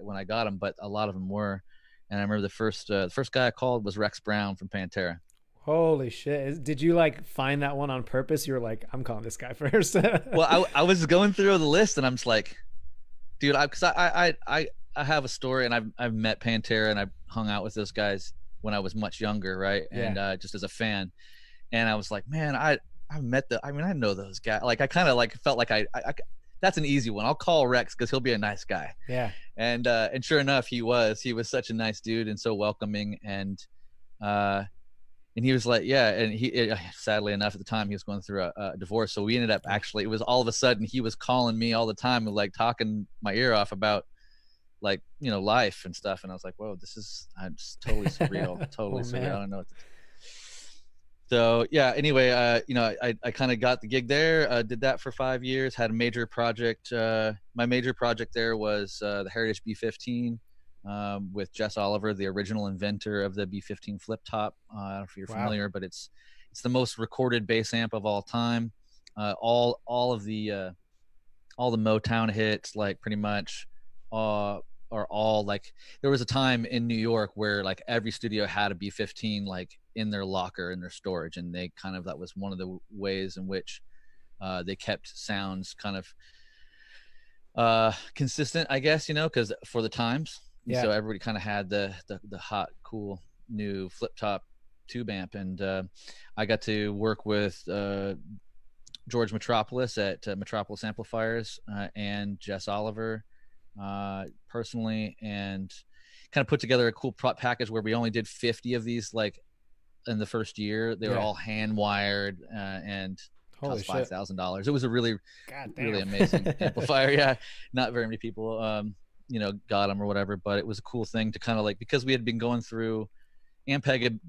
when I got them, but a lot of them were. And I remember the first guy I called was Rex Brown from Pantera. Holy shit. Did you like find that one on purpose? You were like, I'm calling this guy first. Well, I was going through the list, and I'm just like, dude, because I have a story, and I've met Pantera, and I hung out with those guys when I was much younger, right? Yeah. And just as a fan. And I was like, man, I know those guys. Like I kind of like felt like I that's an easy one. I'll call Rex because he'll be a nice guy. Yeah. And sure enough, he was such a nice dude and so welcoming. And he was like, yeah. And he, sadly enough, at the time he was going through a divorce. So we ended up it was all of a sudden he was calling me all the time, like talking my ear off about like, life and stuff. And I was like, whoa, this is just totally surreal, totally surreal. Man. I don't know what to do. So yeah, anyway, I kind of got the gig there, did that for 5 years, had a major project. My major project there was the Heritage B15 with Jess Oliver, the original inventor of the B15 flip top. I don't know if you're familiar, but it's the most recorded bass amp of all time. All the Motown hits, like pretty much, are all like, there was a time in New York where like every studio had a B15 like in their locker, in their storage, and they kind of, that was one of the ways in which they kept sounds kind of consistent, I guess, because for the times. Yeah. So everybody kind of had the hot, cool new flip top tube amp, and I got to work with George Metropolis at Metropolis Amplifiers and Jess Oliver personally, and kind of put together a cool package where we only did 50 of these like in the first year. They were all hand wired, and cost $5,000. It was a really amazing amplifier. Yeah, not very many people you know, got them or whatever, but it was a cool thing to kind of like, because we had been going through, Ampeg,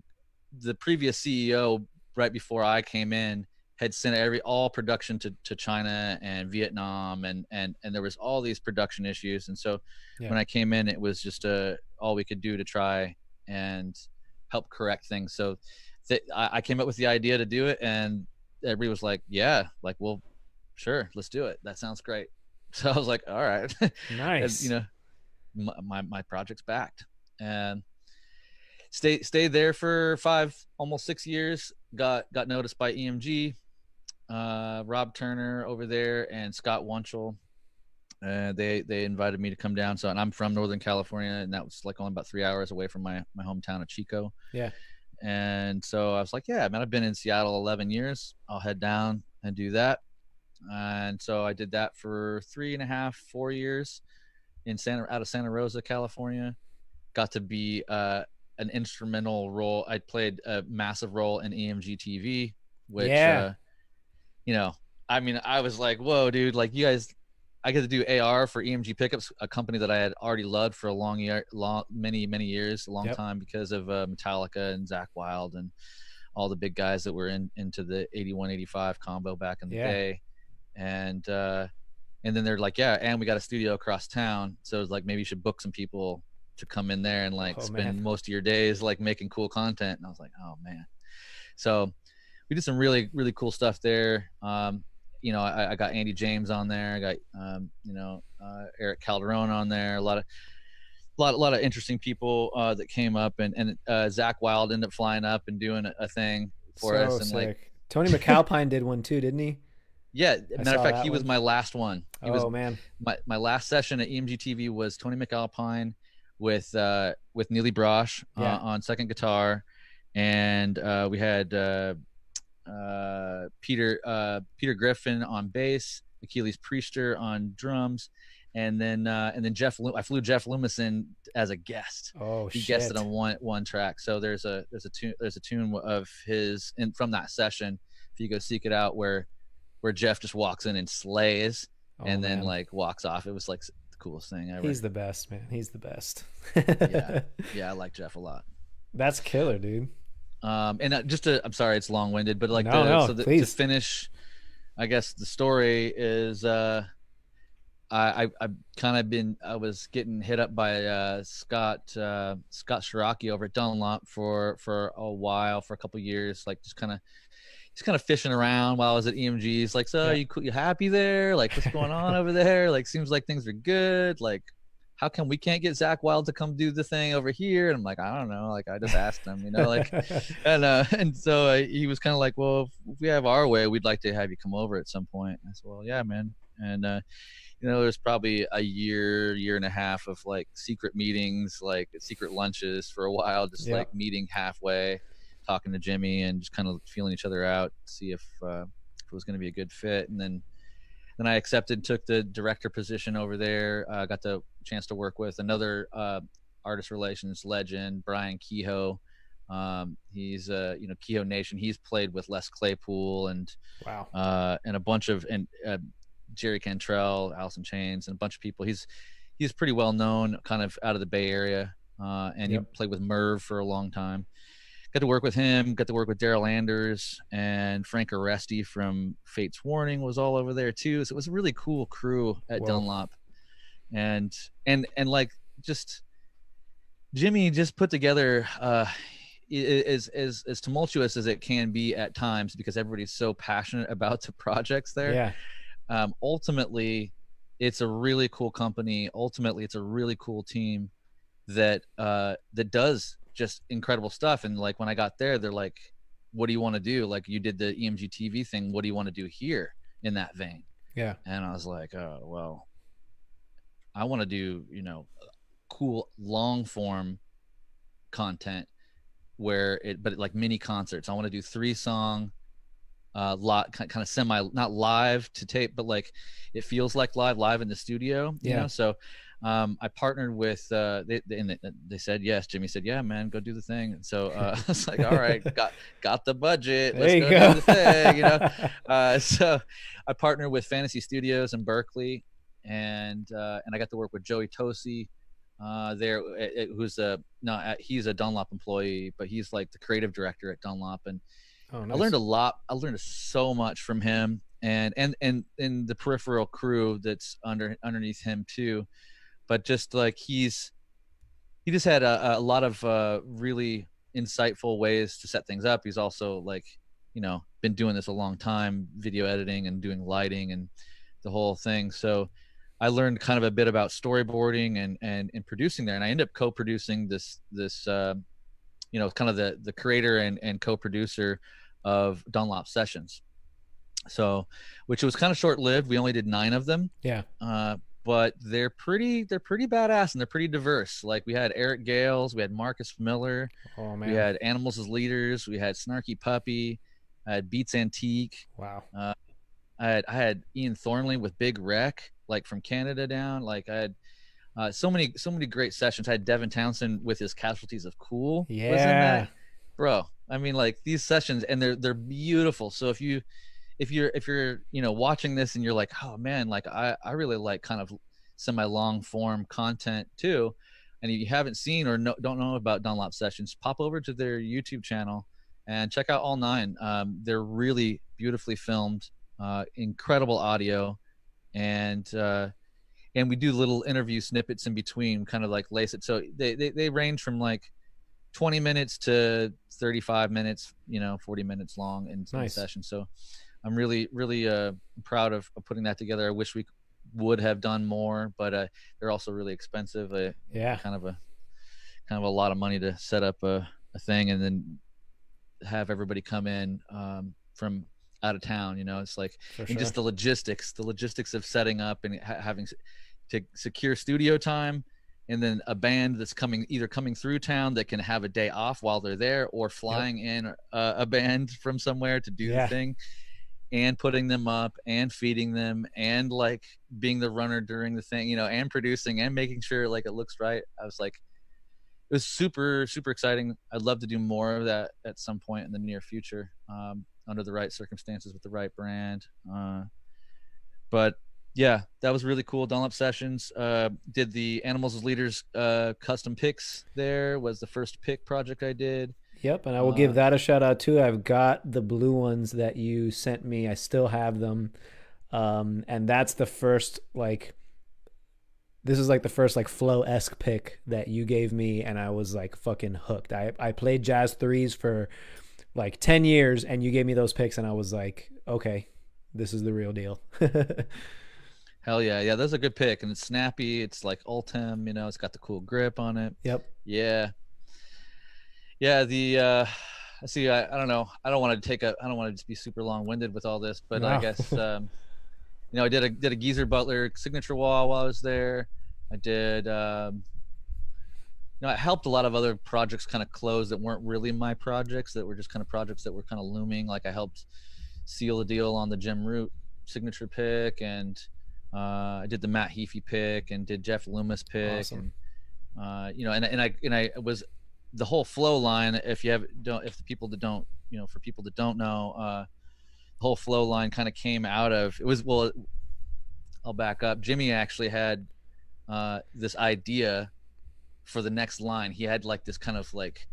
the previous CEO right before I came in, had sent all production to China and Vietnam, and there was all these production issues. And so when I came in, it was just all we could do to try and help correct things. So I came up with the idea to do it, and everybody was like, yeah, like, well, sure, let's do it. That sounds great. So I was like, all right. Nice. And, you know, my project's backed, and stayed there for 5, almost 6 years. Got noticed by EMG, Rob Turner over there, and Scott Wunschel. They invited me to come down. So, and I'm from Northern California, and that was like only about 3 hours away from my hometown of Chico. Yeah. And so I was like, yeah, man, I've been in Seattle 11 years. I'll head down and do that. And so I did that for 3.5, 4 years out of Santa Rosa, California. Got to be an instrumental role. I played a massive role in EMG TV, which you know, I mean, I was like, whoa, dude, like, you guys, I get to do AR for EMG Pickups, a company that I had already loved for many years, a long time, because of Metallica and Zakk Wylde and all the big guys that were into the 81, 85 combo back in the day. And then they're like, yeah, and we got a studio across town. So it's like, maybe you should book some people to come in there and like spend most of your days like making cool content. And I was like, oh man. So we did some really, really cool stuff there. You know, I got Andy James on there. I got, you know, Eric Calderon on there. A lot of interesting people that came up, and Zakk Wylde ended up flying up and doing a thing for us. And sick. Like Tony McAlpine did one too, didn't he? Yeah. Matter of fact, he was my last one. Man. My last session at EMG TV was Tony McAlpine with Neely Brosh on second guitar. And we had Peter Griffin on bass, Achilles Priester on drums, and then Jeff. I flew Jeff Loomis in as a guest. He guested on one track. So there's a tune of his from that session. If you go seek it out, where Jeff just walks in and slays, and then like walks off. It was like the coolest thing ever. He's the best, man. He's the best. Yeah, I like Jeff a lot. That's killer, dude. And I'm sorry, it's long winded, but like, to finish, I guess the story is, I was getting hit up by, Scott Shiraki over at Dunlop for a while, for a couple of years, like he's kind of fishing around while I was at EMG. He's like, so you happy there? Like, what's going on over there? Like, seems like things are good. Like, how come we can't get Zakk Wylde to come do the thing over here? And I'm like, I don't know. Like, I just asked him, you know, like, and so he was kind of like, well, if we have our way, we'd like to have you come over at some point. And I said, well, yeah, man. And, you know, there's probably a year and a half of like secret meetings, like secret lunches for a while, just like meeting halfway, talking to Jimmy and just kind of feeling each other out, see if it was going to be a good fit. And then I accepted, took the director position over there. Got the chance to work with another artist relations legend, Brian Kehoe. He's you know, Kehoe Nation. He's played with Les Claypool and a bunch of Jerry Cantrell, Alice in Chains, and a bunch of people. He's pretty well known, kind of out of the Bay Area, and he played with Merv for a long time. Got to work with him, got to work with Daryl Anders, and Frank Aresti from Fate's Warning was all over there too. So it was a really cool crew at Dunlop. And like, just Jimmy just put together is as tumultuous as it can be at times, because everybody's so passionate about the projects there. Ultimately, it's a really cool company. Ultimately, it's a really cool team that does just incredible stuff. And like, when I got there, they're like, what do you want to do? Like, you did the EMG TV thing. What do you want to do here in that vein? And I was like, oh, well, I want to do, you know, cool long form content but like mini concerts. I want to do 3-song, kind of semi, not live to tape, but like it feels like live in the studio, you know? So I partnered with they said yes. Jimmy said, yeah, man, go do the thing. And so I was like, all right, got the budget, let's go do the thing, you know. So I partnered with Fantasy Studios in Berkeley, and I got to work with Joey Tosi there, who's he's a Dunlop employee, but he's like the creative director at Dunlop. And oh, nice. I learned a lot. I learned so much from him, and the peripheral crew that's underneath him too. But just like he just had a lot of really insightful ways to set things up. He's also, like, you know, been doing this a long time, video editing and doing lighting and the whole thing. So I learned kind of a bit about storyboarding and producing there. And I ended up co-producing this you know, kind of the creator and co-producer of Dunlop Sessions. So, which was kind of short-lived. We only did 9 of them. Yeah. But they're pretty badass, and they're pretty diverse. Like, we had Eric Gales, we had Marcus Miller, oh, man. We had Animals as Leaders, we had Snarky Puppy, I had Beats Antique. Wow. I had Ian Thornley with Big Wreck, like from Canada down. Like, I had so many great sessions. I had Devin Townsend with his Casualties of Cool. Yeah. Was in that. Bro, I mean, like, these sessions, and they're beautiful. So if you're, you know, watching this and you're like, oh man, like I really like kind of semi long form content too, and you haven't seen or don't know about Dunlop Sessions, pop over to their YouTube channel and check out all 9. They're really beautifully filmed, incredible audio, and we do little interview snippets in between, kind of like lace it. So they range from like 20 minutes to 35 minutes, you know, 40 minutes long in some sessions. So I'm really proud of putting that together. I wish we would have done more, but they're also really expensive. Yeah, kind of a lot of money to set up a thing and then have everybody come in from out of town. You know, it's like, and just the logistics of setting up and having to secure studio time, and then a band that's either coming through town that can have a day off while they're there, or flying in a band from somewhere to do the thing, and putting them up and feeding them and like being the runner during the thing, you know, and producing and making sure like it looks right. I was like, it was super exciting. I'd love to do more of that at some point in the near future, under the right circumstances with the right brand. But yeah, that was really cool. Dunlop Sessions. Did the Animals as Leaders custom picks. There was the first pick project I did. Yep, and I will give that a shout out too. I've got the blue ones that you sent me. I still have them, and that's the first this is like the first like flow-esque pick that you gave me, and I was like fucking hooked. I played jazz threes for like 10 years, and you gave me those picks, and I was like, okay, this is the real deal. Hell yeah, that's a good pick, and it's snappy. It's like Ultem, you know, it's got the cool grip on it. Yep. Yeah. The I don't know. I don't want to just be super long-winded with all this, but no. I guess you know, I did a Geezer Butler signature wall while I was there. I did you know, I helped a lot of other projects kind of close that weren't really my projects, that were just kind of projects that were kind of looming. Like I helped seal the deal on the Jim Root signature pick, and I did the Matt Heafy pick, and did Jeff Loomis pick. Awesome. And you know, and I was the whole flow line. If the people that don't, you know, for people that don't know, the whole flow line kind of came out of, I'll back up. Jimmy actually had this idea for the next line. He had like this kind of like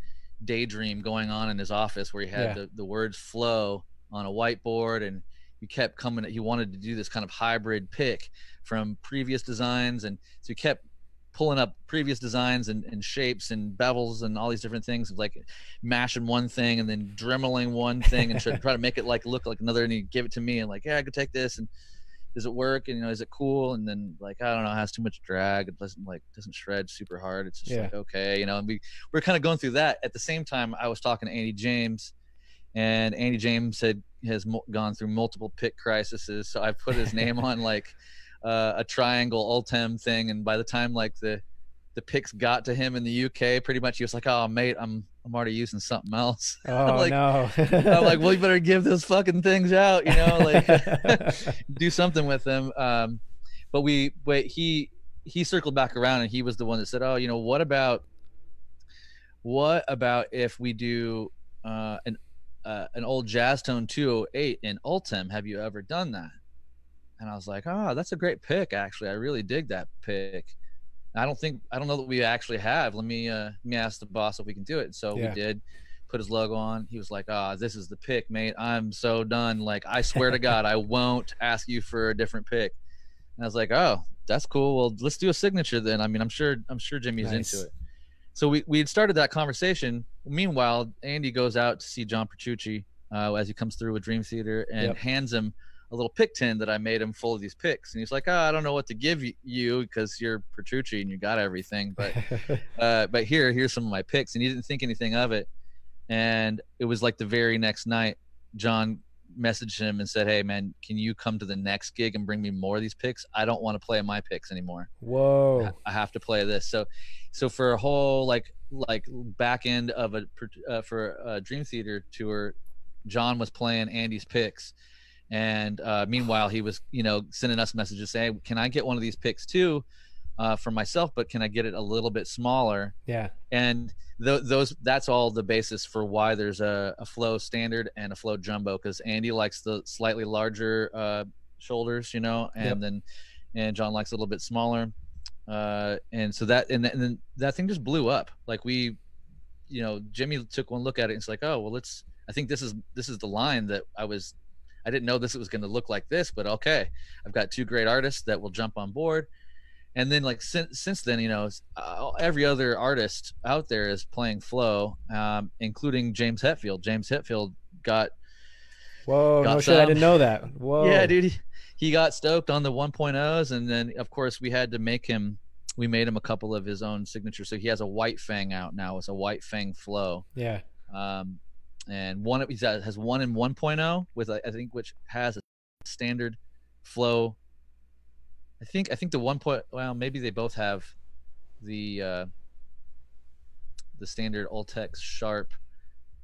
daydream going on in his office where he had the words flow on a whiteboard, and he kept coming. He wanted to do this kind of hybrid pick from previous designs, and so he kept pulling up previous designs and shapes and bevels and all these different things, like mashing one thing and then dremeling one thing and try to make it like look like another. And he gave it to me and like, yeah, I could take this, and does it work? And you know, is it cool? And then like, I don't know, it has too much drag. It doesn't shred super hard. It's just like, okay, you know. And we're kind of going through that. At the same time, I was talking to Andy James, and Andy James has gone through multiple pick crises. So I put his name on like a triangle Ultem thing, and by the time like the picks got to him in the UK, pretty much he was like, oh mate, I'm already using something else. Oh like, no. I'm like, well, you better give those fucking things out, you know, like do something with them. But he he circled back around, and he was the one that said, oh, you know, what about if we do an old Jazz Tone 208 in Ultim? Have you ever done that? And I was like, oh, that's a great pick. Actually, I really dig that pick. I don't know that we actually have. Let me ask the boss if we can do it. And so we did. Put his logo on. He was like, this is the pick, mate. I'm so done. Like, I swear to God, I won't ask you for a different pick. And I was like, oh, that's cool. Well, let's do a signature then. I mean, I'm sure Jimmy's into it. So we had started that conversation. Meanwhile, Andy goes out to see John Petrucci as he comes through with Dream Theater, and hands him a little pick tin that I made him full of these picks. And he's like, I don't know what to give you because you're Petrucci and you got everything. But here's some of my picks. And he didn't think anything of it. And it was like the very next night, John messaged him and said, hey, man, can you come to the next gig and bring me more of these picks? I don't want to play my picks anymore. Whoa. I have to play this. So for a whole like back end of for a Dream Theater tour, John was playing Andy's picks. And meanwhile, he was, you know, sending us messages saying, can I get one of these picks too for myself, but can I get it a little bit smaller? Yeah. And that's all the basis for why there's a Flow Standard and a Flow Jumbo, because Andy likes the slightly larger shoulders, you know, and and John likes a little bit smaller. And so and then that thing just blew up. Like you know, Jimmy took one look at it and it's like, oh, well, I think this is the line that I didn't know this was going to look like this, but okay, I've got two great artists that will jump on board. And then like since then, you know, every other artist out there is playing Flow, including James Hetfield. James Hetfield got no shit, I didn't know that. Whoa. Yeah, dude, he got stoked on the 1.0s, and then of course we made him a couple of his own signatures. So he has a White Fang out now. It's a White Fang Flow. Yeah. And he has one in 1.0 with I think which has a standard Flow. I think the 1. Well, maybe they both have the standard Ultex Sharp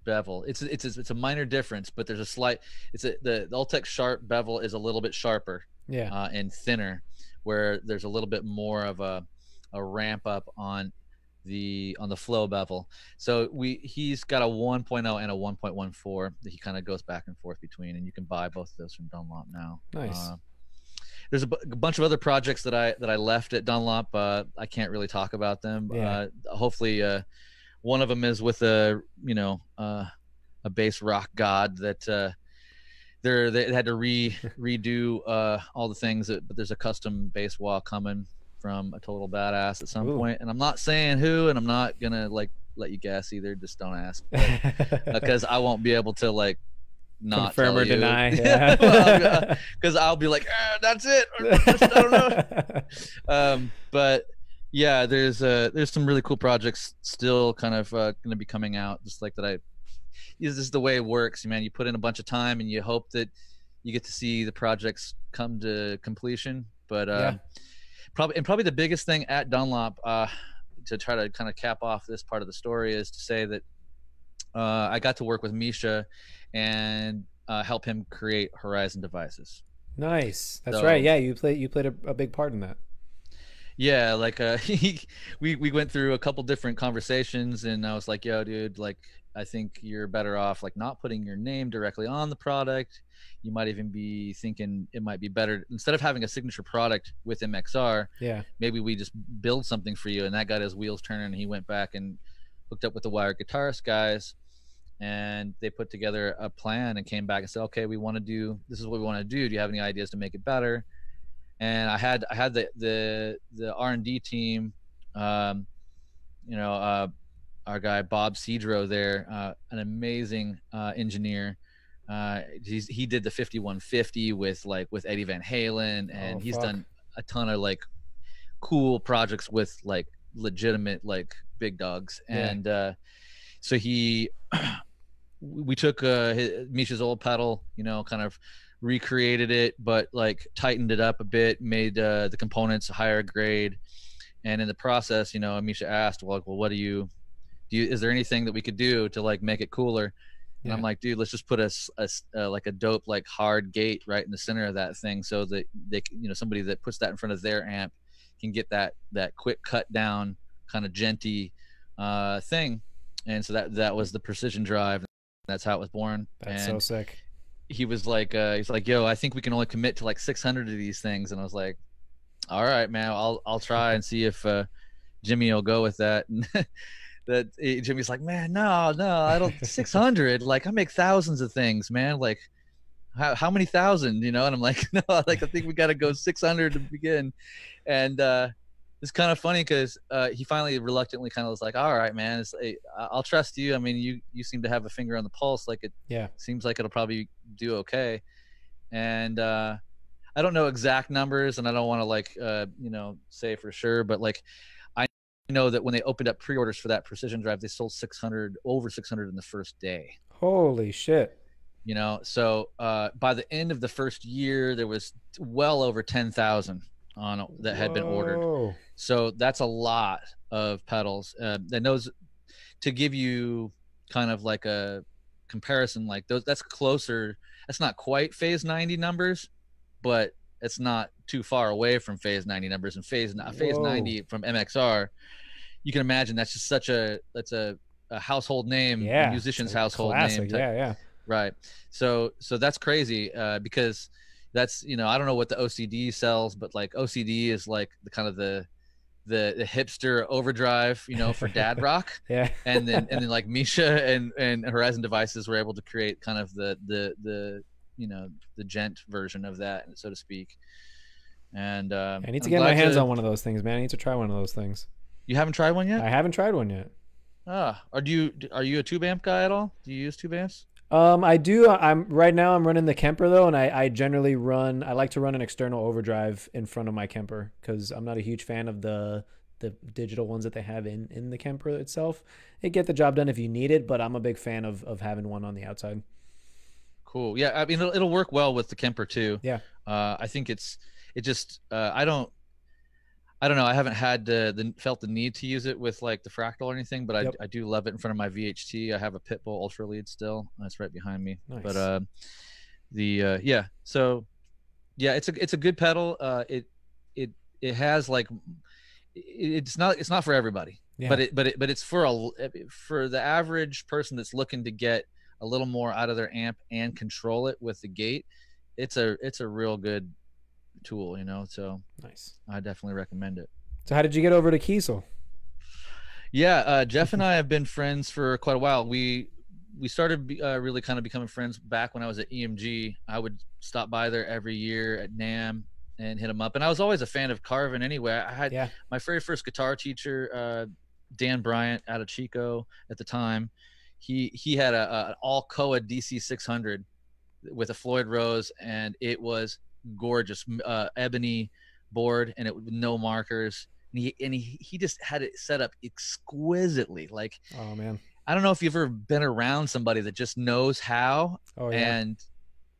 bevel. It's a minor difference, but there's a slight. The Ultex Sharp bevel is a little bit sharper, and thinner, where there's a little bit more of a ramp up on the Flow bevel. So he's got a 1.0 and a 1.14 that he kind of goes back and forth between, and you can buy both of those from Dunlop now. Nice. There's a bunch of other projects that I left at Dunlop. I can't really talk about them. Hopefully, one of them is with a bass rock god that they had to redo all the things. But there's a custom bass wall coming from a total badass at some point, and I'm not saying who, and I'm not gonna like let you guess either. Just don't ask, because I won't be able to like not confirm or deny, because I'll be like, that's it. I don't know. But yeah, there's some really cool projects still kind of going to be coming out, just like that. This is the way it works, man. You put in a bunch of time and you hope that you get to see the projects come to completion. But probably the biggest thing at Dunlop, to try to kind of cap off this part of the story, is to say that I got to work with Misha and help him create Horizon devices. Nice. That's right. Yeah, you played a big part in that. Yeah, like we went through a couple different conversations, and I was like, yo, dude, like I think you're better off like not putting your name directly on the product. You might even be thinking it might be better, instead of having a signature product with MXR, maybe we just build something for you. And that got his wheels turning, and he went back and hooked up with the Wire Guitarist guys, and they put together a plan and came back and said, okay, this is what we want to do. Do you have any ideas to make it better? And I had the R&D team, our guy Bob Cedro there, an amazing engineer. He did the 5150 with Eddie Van Halen, and he's done a ton of like cool projects with like legitimate like big dogs. And so we took Misha's old pedal, kind of recreated it, but like tightened it up a bit, made the components a higher grade. And in the process, Misha asked, well, what is there anything that we could do to like make it cooler? And I'm like, dude, let's just put a dope, like hard gate right in the center of that thing, so that they, somebody that puts that in front of their amp can get that quick cut down kind of genty thing. And so that was the precision drive. That's how it was born. That's and so sick. he was like, he's like, yo, I think we can only commit to like 600 of these things. And I was like, all right, man, I'll try and see if Jimmy will go with that. And Jimmy's like, man, no, I don't. 600, like I make thousands of things, man. Like how many thousand, you know? And I'm like, no, like I think we got to go 600 to begin. And it's kind of funny because he finally reluctantly kind of was like, all right, man, I'll trust you. I mean, you seem to have a finger on the pulse. Like it seems like it'll probably do okay. And I don't know exact numbers, and I don't want to like say for sure, but like I know that when they opened up pre-orders for that precision drive, they sold over 600 in the first day. Holy shit. You know, so by the end of the first year, there was well over 10,000 that had been ordered. So that's a lot of pedals. And those, to give you kind of like a comparison, like that's closer. That's not quite Phase 90 numbers, but it's not too far away from Phase 90 numbers. And Phase 90 from MXR, you can imagine that's just that's a household name, a musician's household classic name. Yeah. Right. So that's crazy because that's, I don't know what the OCD sells, but like OCD is like the kind of the hipster overdrive, for dad rock. Yeah. And then like Misha and Horizon Devices were able to create kind of the gent version of that, so to speak. And I need to get my hands on one of those things, man. I need to try one of those things. You haven't tried one yet? I haven't tried one yet. Are you a tube amp guy at all? Do you use tube amps? I do. I'm running the Kemper though, and I generally I like to run an external overdrive in front of my Kemper because I'm not a huge fan of the digital ones that they have in the Kemper itself. It get the job done if you need it, but I'm a big fan of having one on the outside. Cool. Yeah, I mean it'll work well with the Kemper too. Yeah. I think I don't know. I haven't had felt the need to use it with like the Fractal or anything, but I do love it in front of my VHT. I have a Pitbull Ultra Lead still. That's right behind me. Nice. But so yeah, it's a good pedal. It has like it's not for everybody. Yeah. But it's for the average person that's looking to get a little more out of their amp and control it with the gate. It's a real good tool, so nice. I definitely recommend it. So how did you get over to Kiesel? Yeah, Jeff and I have been friends for quite a while. We started really kind of becoming friends back when I was at EMG. I would stop by there every year at NAMM and hit him up, and I was always a fan of carving anyway. I had my very first guitar teacher, Dan Bryant out of Chico at the time. He had an Alcoa DC 600 with a Floyd Rose, and it was gorgeous, ebony board, and it with no markers, and he just had it set up exquisitely. Like, oh man, I don't know if you've ever been around somebody that just knows how. Oh, yeah. And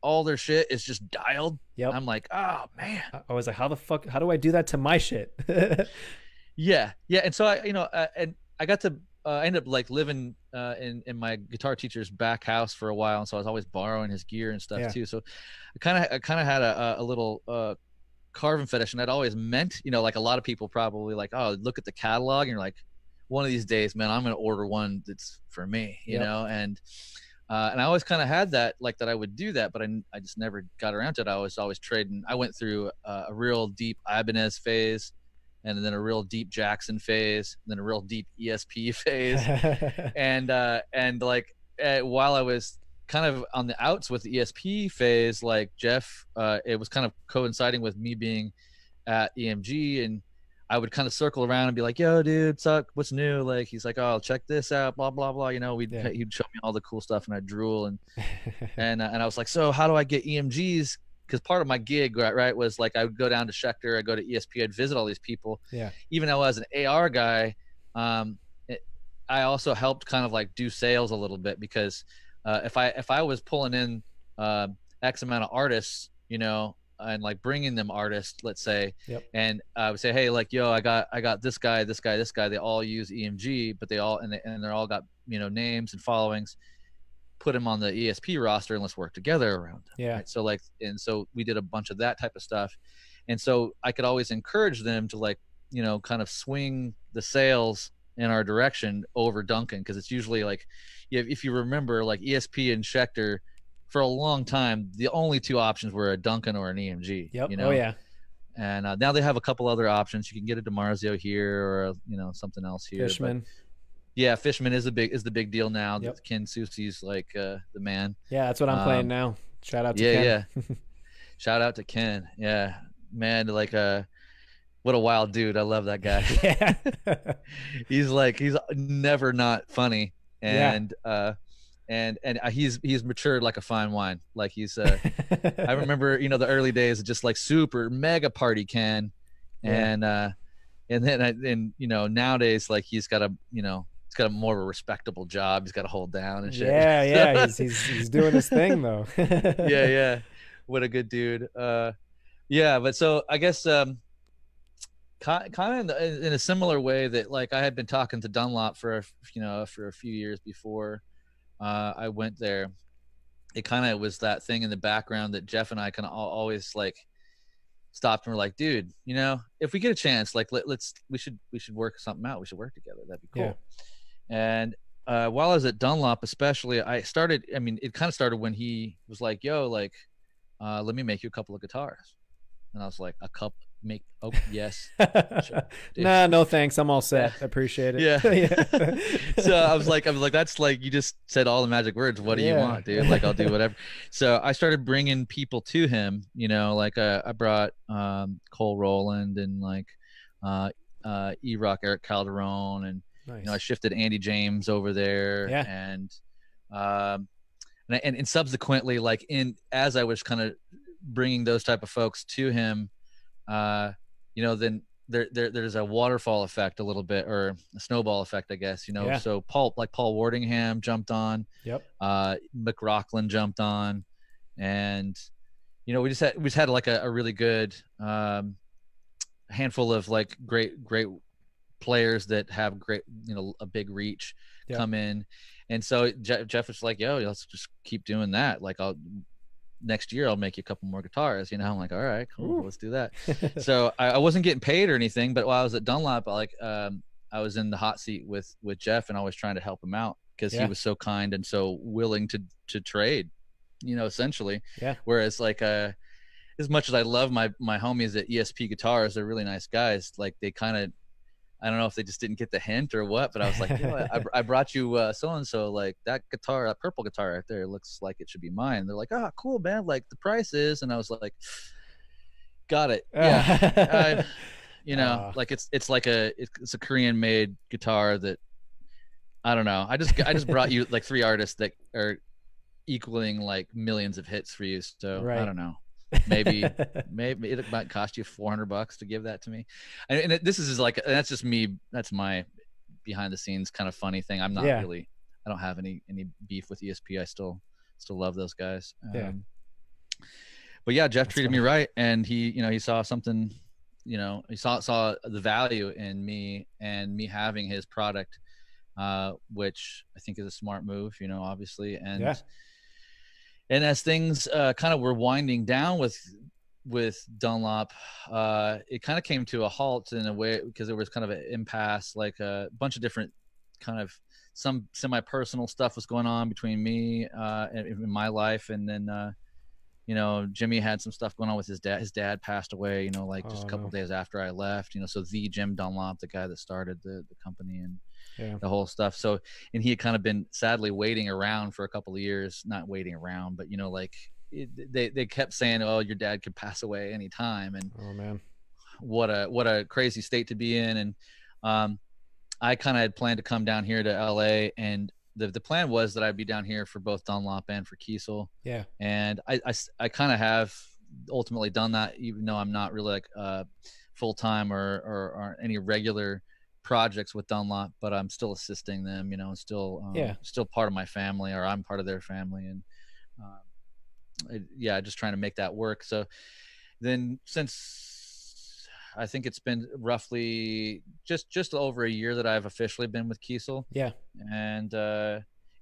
all their shit is just dialed. Yep. I'm like, oh man, I was like, how do I do that to my shit? yeah And so I got to I ended up like living in my guitar teacher's back house for a while, and so I was always borrowing his gear and stuff too. So I kind of had a little carving fetish, and I'd always meant, like a lot of people probably like, oh, look at the catalog, and you're like, one of these days, man, I'm gonna order one that's for me, you know. And I always kind of had that, like, that I would do that, but I just never got around to it. I was always trading. I went through a real deep Ibanez phase, and then a real deep Jackson phase, and then a real deep ESP phase. and like while I was kind of on the outs with the ESP phase, like Jeff, it was kind of coinciding with me being at EMG, and I would kind of circle around and be like, yo, dude, what's new? Like, he's like, oh, check this out, blah, blah, blah. He'd show me all the cool stuff, and I'd drool. And I was like, so how do I get EMGs? Because part of my gig, right, was like I would go down to Schecter, I'd go to ESP, I'd visit all these people. Yeah. Even though I was an AR guy, I also helped kind of like do sales a little bit, because if I was pulling in X amount of artists, and like bringing them artists, let's say, and I would say, hey, like, yo, I got this guy, they all use EMG, but they're all got names and followings. Put him on the ESP roster and let's work together around them. Yeah. Right? So so we did a bunch of that type of stuff. And so I could always encourage them to like you know, kind of swing the sales in our direction over Duncan, because it's usually like, if you remember, like ESP and Schecter, for a long time, the only two options were a Duncan or an EMG. Yep. You know? Oh yeah. And now they have a couple other options. You can get a DiMarzio here, or you know, something else here. Fishman. But yeah, Fishman is the big deal now. Yep. Ken Susie's like the man. Yeah, that's what I'm playing now. Shout out to yeah, Ken. Yeah. Shout out to Ken. Yeah, man. Like what a wild dude. I love that guy. Yeah. he's never not funny, and he's matured like a fine wine. Like he's I remember, you know, the early days, just like super mega party Ken, and then you know, nowadays, like he's got a more of a respectable job. He's got to hold down and shit. Yeah. He's doing his thing though. Yeah. What a good dude. Yeah, but so I guess kind of in a similar way that, like, I had been talking to Dunlop for a few years before I went there. It kind of was that thing in the background that Jeff and I kind of always like stopped and were like, dude, you know, if we get a chance, like we should work something out. We should work together. That'd be cool. Yeah. And while I was at Dunlop, especially, it kind of started when he was like, yo, like, let me make you a couple of guitars. And I was like, oh, yes. Sure, nah, no thanks. I'm all set. I appreciate it. Yeah. So I was like, that's like, you just said all the magic words. What do you want, dude? Like, I'll do whatever. So I started bringing people to him, you know, like I brought Cole Rowland and like E-Rock Eric Calderon, and nice. You know, I shifted Andy James over there. Yeah. And subsequently, like as I was kind of bringing those type of folks to him, you know, then there's a waterfall effect a little bit, or a snowball effect, I guess, you know. Yeah. So Paul Wardingham jumped on. Yep. McRockland jumped on, and you know, we just had like a really good handful of like great players that have great, you know, a big reach come in. And so Jeff was like, yo, let's just keep doing that. Like, next year I'll make you a couple more guitars, you know. I'm like, all right, cool. Let's do that. So I wasn't getting paid or anything, but while I was at Dunlop, like I was in the hot seat with Jeff, and always trying to help him out, because he was so kind and so willing to trade, you know, essentially. Yeah. Whereas like as much as I love my homies at ESP Guitars, they're really nice guys. Like, they kind of, I don't know if they just didn't get the hint or what, but I was like, you know, I brought you so-and-so, like that guitar, that purple guitar right there, looks like it should be mine. They're like, oh, cool, man. Like, the price is, and I was like, got it. Yeah. You know, like it's a Korean made guitar that, I don't know. I just brought you like 3 artists that are equaling like millions of hits for you. So I don't know. maybe it might cost you $400 to give that to me, and this is like, that's just me, that's my behind the scenes kind of funny thing. I'm not really, I don't have any beef with ESP. I still love those guys. But yeah, Jeff treated me right, and he saw something, you know, he saw the value in me and me having his product, which I think is a smart move, you know, obviously. And as things kind of were winding down with Dunlop, it kind of came to a halt in a way, because there was kind of an impasse, like a bunch of different kind of, some semi-personal stuff was going on between me in my life. And then, you know, Jimmy had some stuff going on with his dad. His dad passed away, you know, like just a couple days after I left, you know, so the Jim Dunlop, the guy that started the company and the whole stuff. So, and he had kind of been sadly waiting around for a couple of years, not waiting around, but, you know, like they kept saying, oh, your dad could pass away anytime. And oh man, what a crazy state to be in. And I kind of had planned to come down here to LA, and the plan was that I'd be down here for both Dunlop and for Kiesel. Yeah. And I kind of have ultimately done that, even though I'm not really like full-time or any regular projects with Dunlop, but I'm still assisting them, you know, still part of my family, or I'm part of their family. And just trying to make that work. So then, since I think it's been roughly just over a year that I've officially been with Kiesel. Yeah. And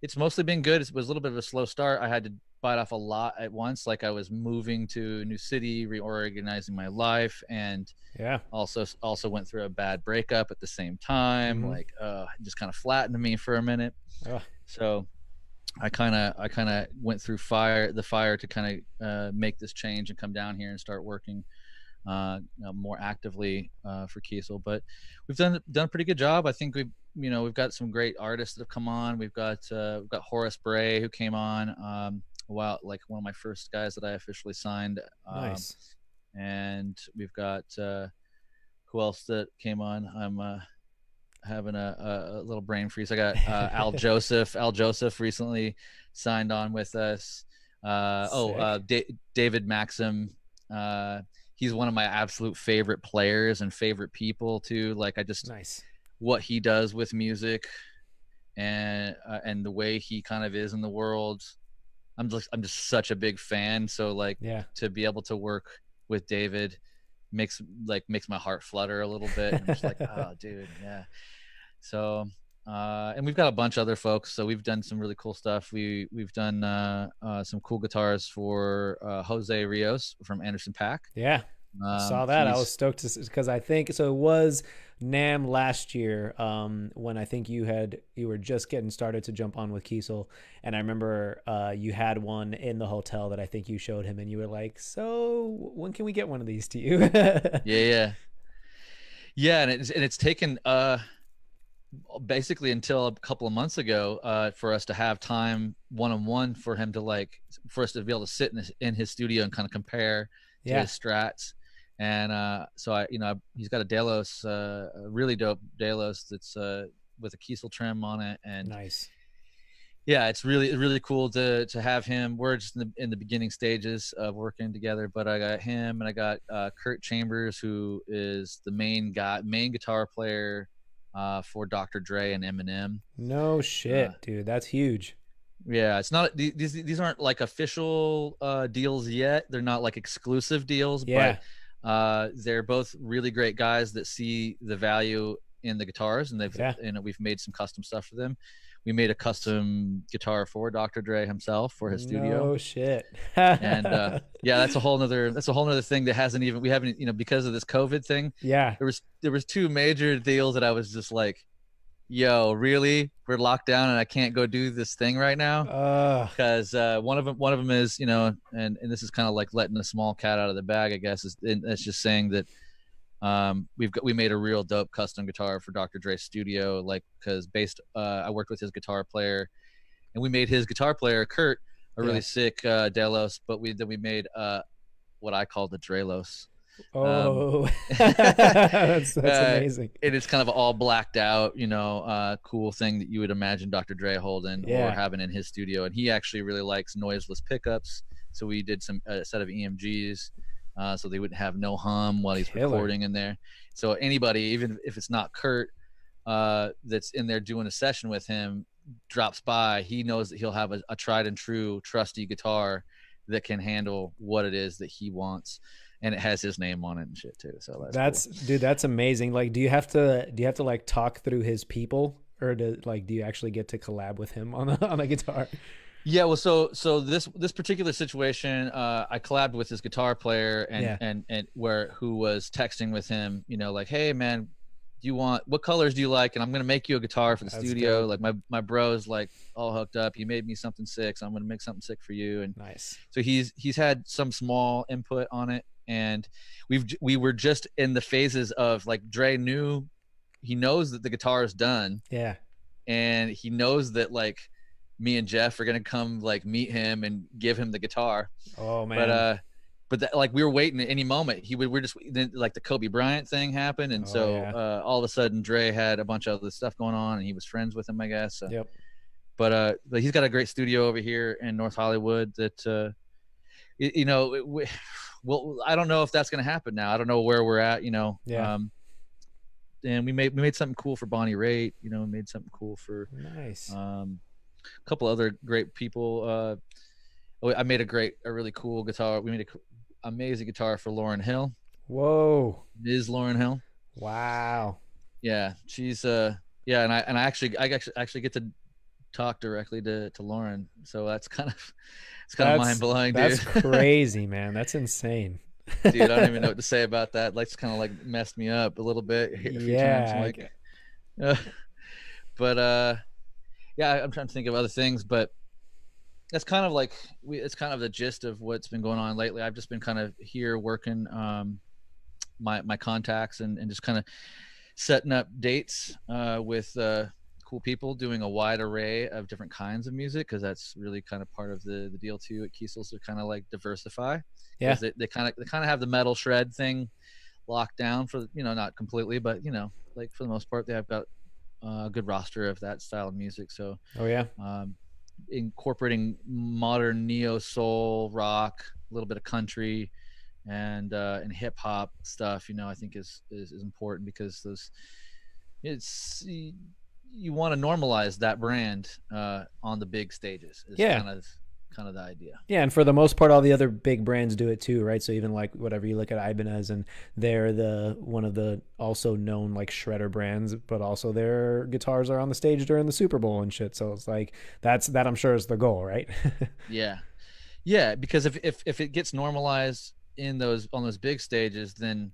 it's mostly been good. It was a little bit of a slow start. I had to bite off a lot at once. Like I was moving to a new city, reorganizing my life, and Yeah. also went through a bad breakup at the same time. Mm-hmm. Like it just kind of flattened me for a minute. Oh, So I kind of went through the fire to kind of make this change and come down here and start working more actively for Kiesel. But we've done a pretty good job. I think we've got some great artists that have come on. We've got Horace Bray, who came on like one of my first guys that I officially signed. nice. And we've got who else that came on? I'm having a little brain freeze. I got Al Joseph. Al Joseph recently signed on with us. David Maxim. He's one of my absolute favorite players and favorite people too. Like Nice. what he does with music and the way he kind of is in the world. I'm just such a big fan. So like to be able to work with David makes my heart flutter a little bit. I'm just like, oh dude, yeah. So and we've got a bunch of other folks. So we've done some really cool stuff. We've done some cool guitars for Jose Rios from Anderson .Paak. Yeah. I saw that. I was stoked because I think so. It was NAMM last year when I think you were just getting started to jump on with Kiesel, and I remember you had one in the hotel that I think you showed him, and you were like, "So when can we get one of these to you?" yeah, and it's taken basically until a couple of months ago for us to have time one-on-one for him to for us to be able to sit in his studio and kind of compare to his strats. And so he's got a Delos, a really dope Delos that's with a Kiesel trim on it, and nice. Yeah, it's really cool to have him. We're just in the beginning stages of working together, but I got him, and I got Kurt Chambers, who is the main guitar player for Dr. Dre and Eminem. No shit, dude, that's huge. Yeah, it's not these aren't like official deals yet. They're not like exclusive deals, but they're both really great guys that see the value in the guitars, and we've made some custom stuff for them. We made a custom guitar for Dr. Dre himself for his studio. Oh shit. And that's a whole nother thing that we haven't because of this COVID thing. Yeah. There was two major deals that I was just like, yo, really? We're locked down and I can't go do this thing right now? Because one of them is, and this is kind of like letting the small cat out of the bag, I guess. It's just saying that we made a real dope custom guitar for Dr. Dre's studio, because I worked with his guitar player, and we made his guitar player Kurt a really sick Delos, but we made what I call the Drelos. That's amazing. And it's kind of all blacked out, cool thing that you would imagine Dr. Dre holding or having in his studio. And he actually really likes noiseless pickups, so we did a set of EMGs. So they wouldn't have no hum while he's recording in there. So anybody, even if it's not Kurt, that's in there doing a session with him, drops by, he knows that he'll have a tried and true, trusty guitar that can handle what it is that he wants, and it has his name on it and shit too. So that's cool. Dude, that's amazing. Like, do you have to like talk through his people, or do you actually get to collab with him on a guitar? Yeah, well, so this particular situation, I collabed with his guitar player who was texting with him, like, hey man, what colors do you like? And I'm gonna make you a guitar for the studio. Dope. Like my bro's like all hooked up. He made me something sick, so I'm gonna make something sick for you. And nice. So he's had some small input on it, and we were just in the phases of like Dre he knows that the guitar is done. Yeah. And he knows that like me and Jeff are gonna come like meet him and give him the guitar. Oh man! But that, like we were waiting at any moment. Then like the Kobe Bryant thing happened, and all of a sudden Dre had a bunch of other stuff going on, and he was friends with him, I guess. So. Yep. But he's got a great studio over here in North Hollywood that well, I don't know if that's gonna happen now. I don't know where we're at. Yeah. And we made something cool for Bonnie Raitt. We made something cool for nice. A couple other great people. I made a really cool guitar. We made an amazing guitar for Lauryn Hill. Whoa. Ms. Lauryn Hill. Wow. Yeah, she's and I actually get to talk directly to Lauryn. So that's kind of It's kind of mind blowing, That's dude. crazy, man. That's insane. Dude, I don't even know what to say about that. Like, it's kind of like messed me up a little bit a few times. I'm Yeah. like, uh, but yeah, I'm trying to think of other things, but that's kind of like it's kind of the gist of what's been going on lately. I've just been kind of here working my contacts and just kind of setting up dates with cool people, doing a wide array of different kinds of music, because that's really kind of part of the deal too at Kiesel, to kind of like diversify. Yeah. Because they kind of have the metal shred thing locked down for, you know, not completely, but, you know, like for the most part, they have got a good roster of that style of music. So Oh yeah. incorporating modern neo soul, rock, a little bit of country, and hip hop stuff, you know, I think is important, because you want to normalize that brand on the big stages. Is Yeah. kind of the idea. Yeah, and for the most part, all the other big brands do it too, right? So even like whatever you look at Ibanez, and they're one of the also known like shredder brands, but also their guitars are on the stage during the Super Bowl and shit. So it's like that I'm sure is the goal, right? Yeah, because if it gets normalized on those big stages, then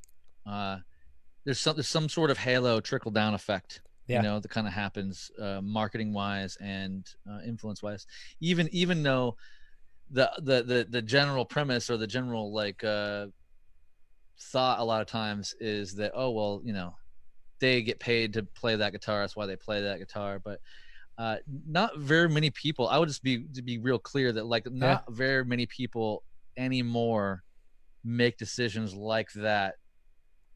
there's some sort of halo trickle down effect. Yeah. You know, that kind of happens marketing wise and influence wise, even though the general premise, or the general like thought a lot of times is that, oh well, you know, they get paid to play that guitar, that's why they play that guitar. But not very many people, I would just to be real clear that like not very many people anymore make decisions like that,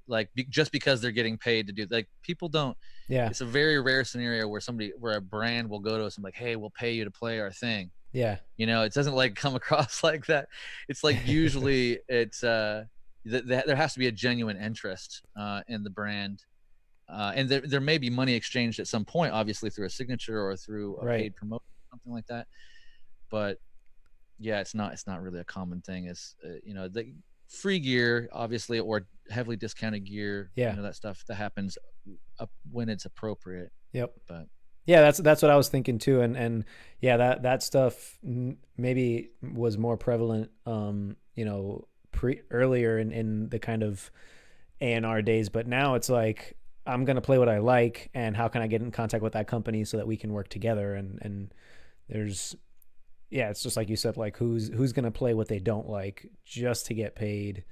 like just because they're getting paid to do, like, people don't. Yeah. It's a very rare scenario where a brand will go to us and like, hey, we'll pay you to play our thing. Yeah. You know, it doesn't like come across like that. It's like usually it's there has to be a genuine interest in the brand, and there may be money exchanged at some point, obviously through a signature or through a paid promotion, something like that. But yeah, it's not really a common thing. Is you know, the free gear, obviously, or heavily discounted gear. Yeah. You know, that stuff that happens when it's appropriate. Yep. But yeah, that's what I was thinking too, and yeah, that stuff maybe was more prevalent, you know, earlier in the kind of A&R days, but now it's like, I'm gonna play what I like, and how can I get in contact with that company so that we can work together, and there's, yeah, it's just like you said, like who's gonna play what they don't like just to get paid,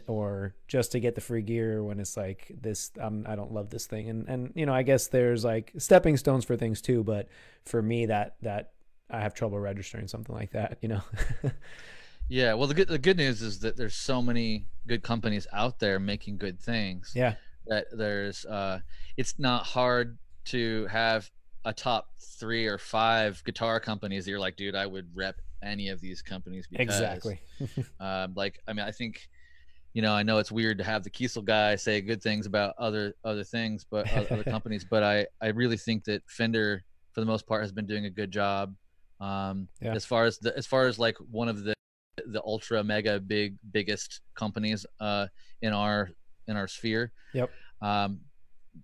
or just to get the free gear, when it's like this, I don't love this thing. And you know, I guess there's like stepping stones for things too, but for me that I have trouble registering something like that, you know. yeah, well, the good news is that there's so many good companies out there making good things. Yeah. That there's it's not hard to have a top 3 or 5 guitar companies that you're like, dude, I would rep any of these companies, because Exactly. like, I mean, I think, you know, I know it's weird to have the Kiesel guy say good things about other things, but other companies, but I really think that Fender, for the most part, has been doing a good job. As far as like one of the ultra mega biggest companies in our sphere. Yep.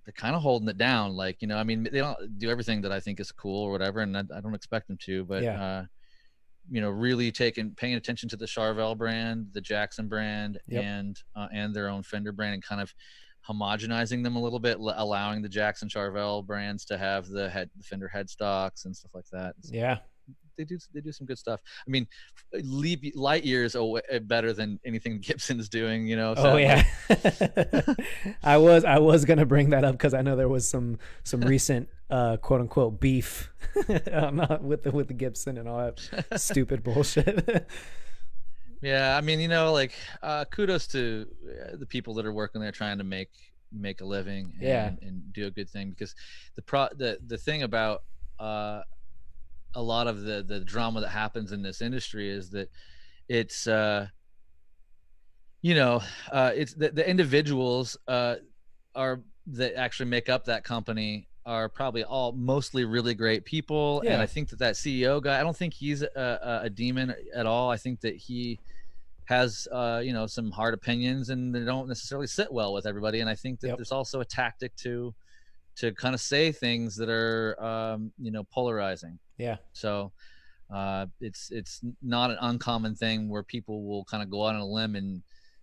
They're kind of holding it down, like, you know, I mean, they don't do everything that I think is cool or whatever, and I don't expect them to, but you know, really paying attention to the Charvel brand, the Jackson brand, and their own Fender brand, and kind of homogenizing them a little bit, allowing the Jackson Charvel brands to have the Fender headstocks and stuff like that. Yeah. They do some good stuff. I mean, light years better than anything Gibson's doing, you know. Oh yeah. I was gonna bring that up, because I know there was some recent quote unquote beef with the Gibson and all that stupid bullshit. Yeah, I mean, you know, like kudos to the people that are working there trying to make a living and do a good thing, because the thing about a lot of the drama that happens in this industry is that it's you know, it's the individuals are that actually make up that company are probably all mostly really great people. And I think that CEO guy, I don't think he's a demon at all. I think that he has you know, some hard opinions, and they don't necessarily sit well with everybody. And I think that there's also a tactic to kind of say things that are you know, polarizing. Yeah. So It's not an uncommon thing where people will kind of go out on a limb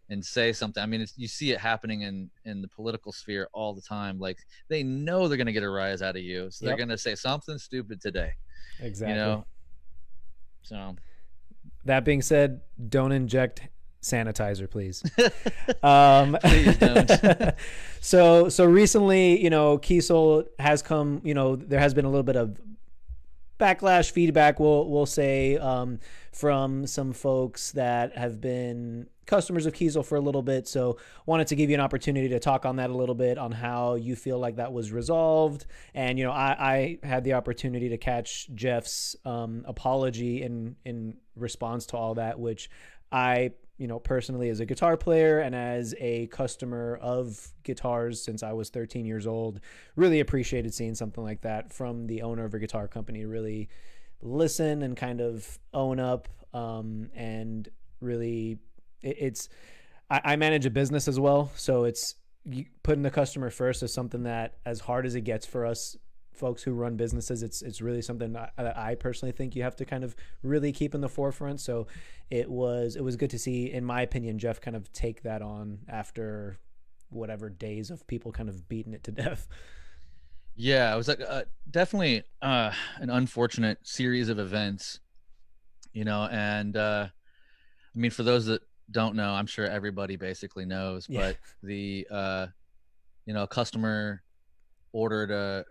and say something. I mean, you see it happening in the political sphere all the time. Like, they know they're going to get a rise out of you, so they're going to say something stupid today. Exactly. You know. So that being said, don't inject sanitizer, please. Please don't. So recently, Kiesel has come, there has been a little bit of backlash, feedback, we'll say, from some folks that have been customers of Kiesel for a little bit. So wanted to give you an opportunity to talk on that a little bit, on how you feel like that was resolved. And, I had the opportunity to catch Jeff's apology in response to all that, which I, personally, as a guitar player and as a customer of guitars since I was 13 years old, really appreciated seeing something like that from the owner of a guitar company. Really listen and kind of own up, and really I manage a business as well, so it's putting the customer first is something that, as hard as it gets for us folks who run businesses, it's really something that I personally think you have to kind of really keep in the forefront. So it was good to see, in my opinion, Jeff kind of take that on after whatever days of people kind of beating it to death. Yeah, it was like definitely an unfortunate series of events, and I mean, for those that don't know, I'm sure everybody basically knows, Yeah. but the a customer ordered a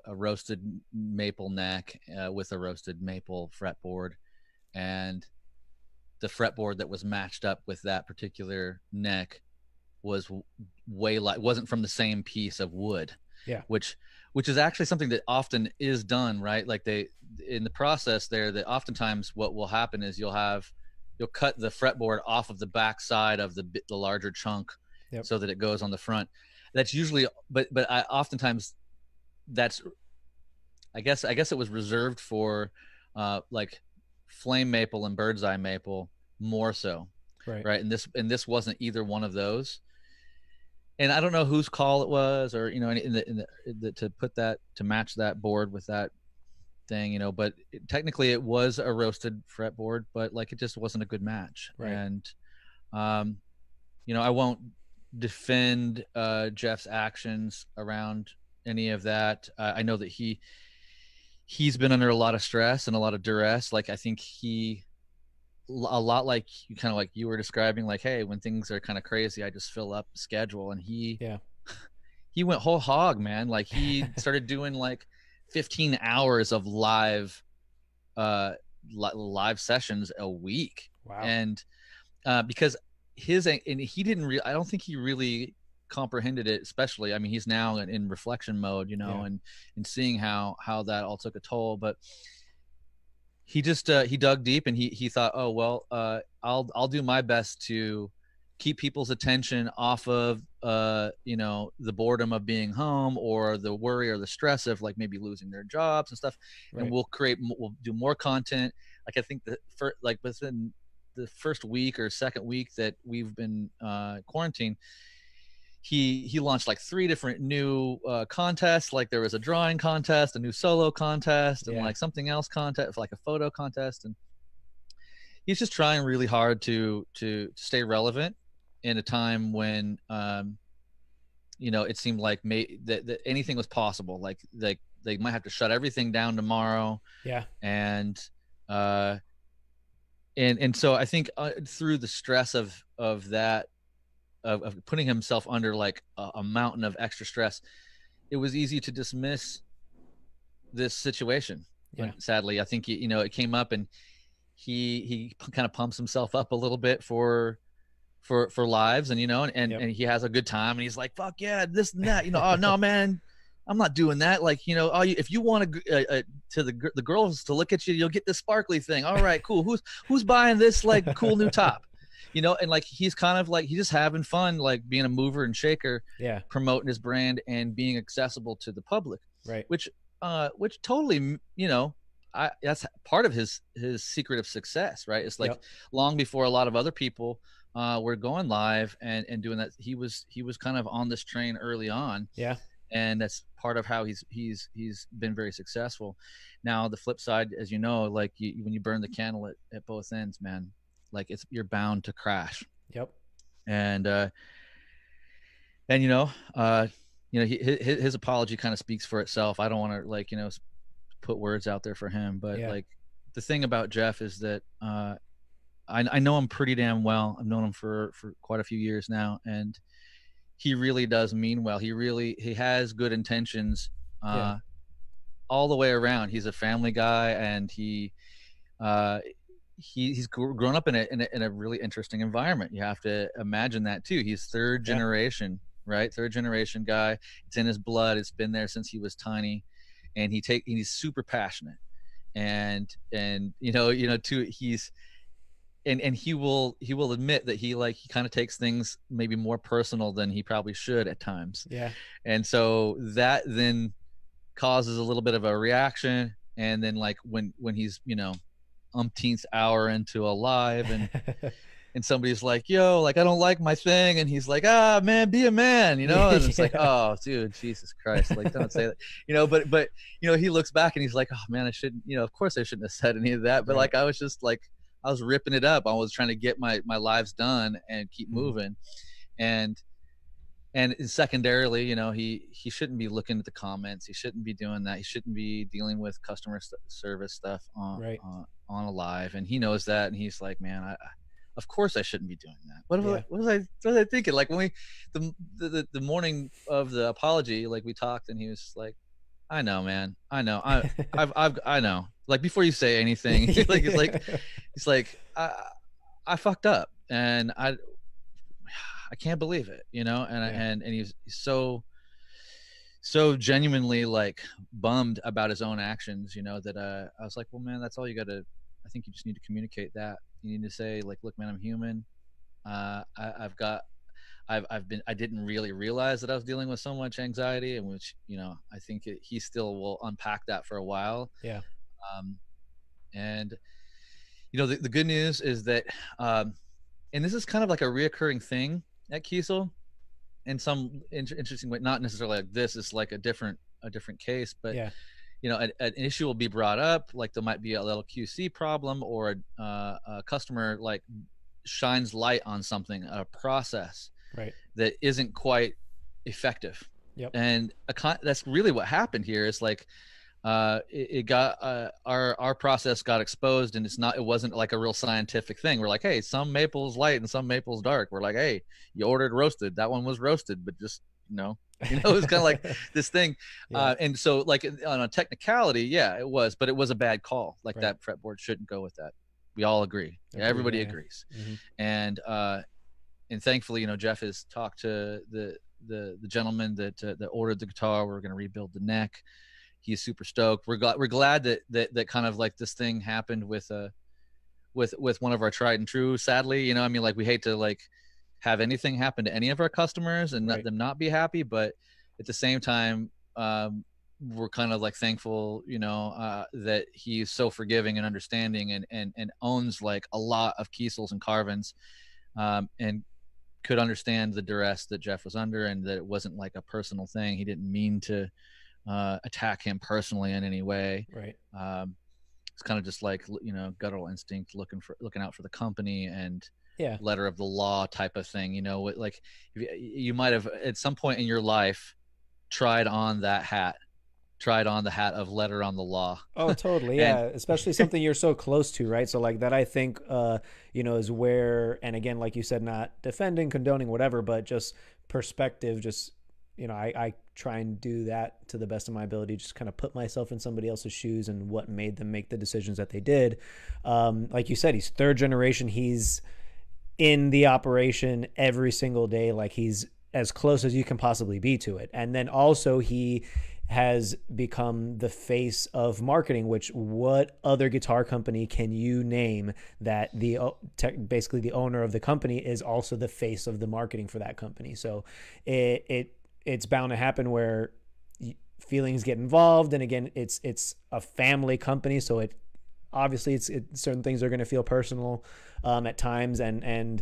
roasted maple neck with a roasted maple fretboard, and the fretboard that was matched up with that particular neck was wasn't from the same piece of wood. Yeah. Which is actually something that often is done, right? Like, in the process there, that oftentimes what will happen is you'll cut the fretboard off of the back side of the larger chunk. Yep. So that it goes on the front. That's usually, but I oftentimes, that's, I guess it was reserved for like flame maple and bird's eye maple more so, right? And this wasn't either one of those. And I don't know whose call it was, or to put that, to match that board with that thing, but technically it was a roasted fretboard, but like, it just wasn't a good match. Right. And I won't defend Jeff's actions around any of that. I know that he's been under a lot of stress and a lot of duress. Like, I think a lot like you were describing, like, hey, when things are kind of crazy, I just fill up the schedule. And he went whole hog, man. Like, he started doing like 15 hours of live sessions a week. Wow. And because he didn't I don't think he really comprehended it, especially, I mean, he's now in reflection mode, and seeing how that all took a toll. But he just he dug deep, and he thought, oh well, I'll do my best to keep people's attention off of the boredom of being home, or the worry or the stress of like maybe losing their jobs and stuff. Right. And we'll do more content. Like, I think within the first week or second week that we've been quarantined, he launched like 3 different new contests. Like, there was a drawing contest, a new solo contest, and like something else contest, like a photo contest. And he's just trying really hard to stay relevant in a time when it seemed like that anything was possible. Like they might have to shut everything down tomorrow. Yeah. And so I think through the stress of that, of putting himself under like a mountain of extra stress, it was easy to dismiss this situation. Yeah. But sadly, I think it came up, and he kind of pumps himself up a little bit for lives, and and he has a good time, and he's like, fuck yeah, this and that, oh no, man, I'm not doing that. Like, if you want to the girls to look at you, you'll get this sparkly thing. All right, cool. Who's buying this like cool new top? And like, he's kind of like, he's just having fun, like being a mover and shaker, promoting his brand and being accessible to the public. Right. Which totally, that's part of his secret of success, right? It's like, long before a lot of other people were going live and doing that, he was kind of on this train early on. Yeah. and that's part of how he's been very successful. Now the flip side, as you know, like when you burn the candle at both ends, man, like you're bound to crash. Yep. And his apology kind of speaks for itself. I don't want to, like, put words out there for him, but like the thing about Jeff is that I know him pretty damn well. I've known him for quite a few years now, and he really does mean well. He has good intentions all the way around. He's a family guy, and he's grown up in a really interesting environment. You have to imagine that too. He's third generation, right? Third generation guy. It's in his blood. It's been there since he was tiny, and he's super passionate, and too, and he will admit that he kind of takes things maybe more personal than he probably should at times. Yeah. And so that then causes a little bit of a reaction. And then like when he's, umpteenth hour into a live, and and somebody's like, yo, like, I don't like my thing, and he's like, man, be a man, and it's like, oh dude, Jesus Christ, like, don't say that, but he looks back and he's like, oh man, I shouldn't, of course I shouldn't have said any of that, but like, I was just like, I was ripping it up. I was trying to get my lives done and keep moving. And secondarily, he shouldn't be looking at the comments. He shouldn't be doing that. He shouldn't be dealing with customer service stuff on a live. And he knows that. And he's like, man, of course I shouldn't be doing that. What was I thinking? Like when the morning of the apology, like we talked, and he was just like, I know, man. I know. I know. Like before you say anything, he's like, I fucked up, and I can't believe it, and he's so genuinely like bummed about his own actions, that I was like, well, man, that's all you gotta. I think you just need to communicate that. You need to say, like, look, man, I'm human. I didn't really realize that I was dealing with so much anxiety, and which, I think he still will unpack that for a while. Yeah. And the good news is that, and this is kind of like a reoccurring thing at Kiesel in some interesting way, not necessarily like this is like a different case, but an issue will be brought up, like there might be a little QC problem, or a customer like shines light on something, a process that isn't quite effective. And that's really what happened here. Is like it got our process got exposed, and it wasn't like a real scientific thing. We're like, hey, some maple's light and some maple's dark. We're like, hey, you ordered roasted, that one was roasted, but just it was kind of like this thing. And so like on a technicality, it was, but it was a bad call. Like that fretboard shouldn't go with that. We all agree. Everybody agrees. And thankfully, Jeff has talked to the gentleman that ordered the guitar. We're going to rebuild the neck. He's super stoked. We're glad that kind of like this thing happened with one of our tried and true. Sadly, like we hate to like have anything happen to any of our customers and let them not be happy, but at the same time, we're kind of like thankful, that he's so forgiving and understanding, and owns like a lot of Kiesels and Carvins, and could understand the duress that Jeff was under, and that it wasn't like a personal thing. He didn't mean to attack him personally in any way. It's kind of just like, guttural instinct, looking out for the company, and letter of the law type of thing. Like you might have at some point in your life tried on the hat of letter on the law. Oh, totally. Yeah. Especially something you're so close to, right? So like that, I think, is where, and again, like you said, not defending, condoning, whatever, but just perspective, just, I try and do that to the best of my ability, just kind of put myself in somebody else's shoes and what made them make the decisions that they did. Like you said, he's third generation. He's in the operation every single day. Like he's as close as you can possibly be to it. And then also he has become the face of marketing, which what other guitar company can you name that basically the owner of the company is also the face of the marketing for that company? So it's bound to happen where feelings get involved. And again, it's a family company. So obviously certain things are going to feel personal at times. And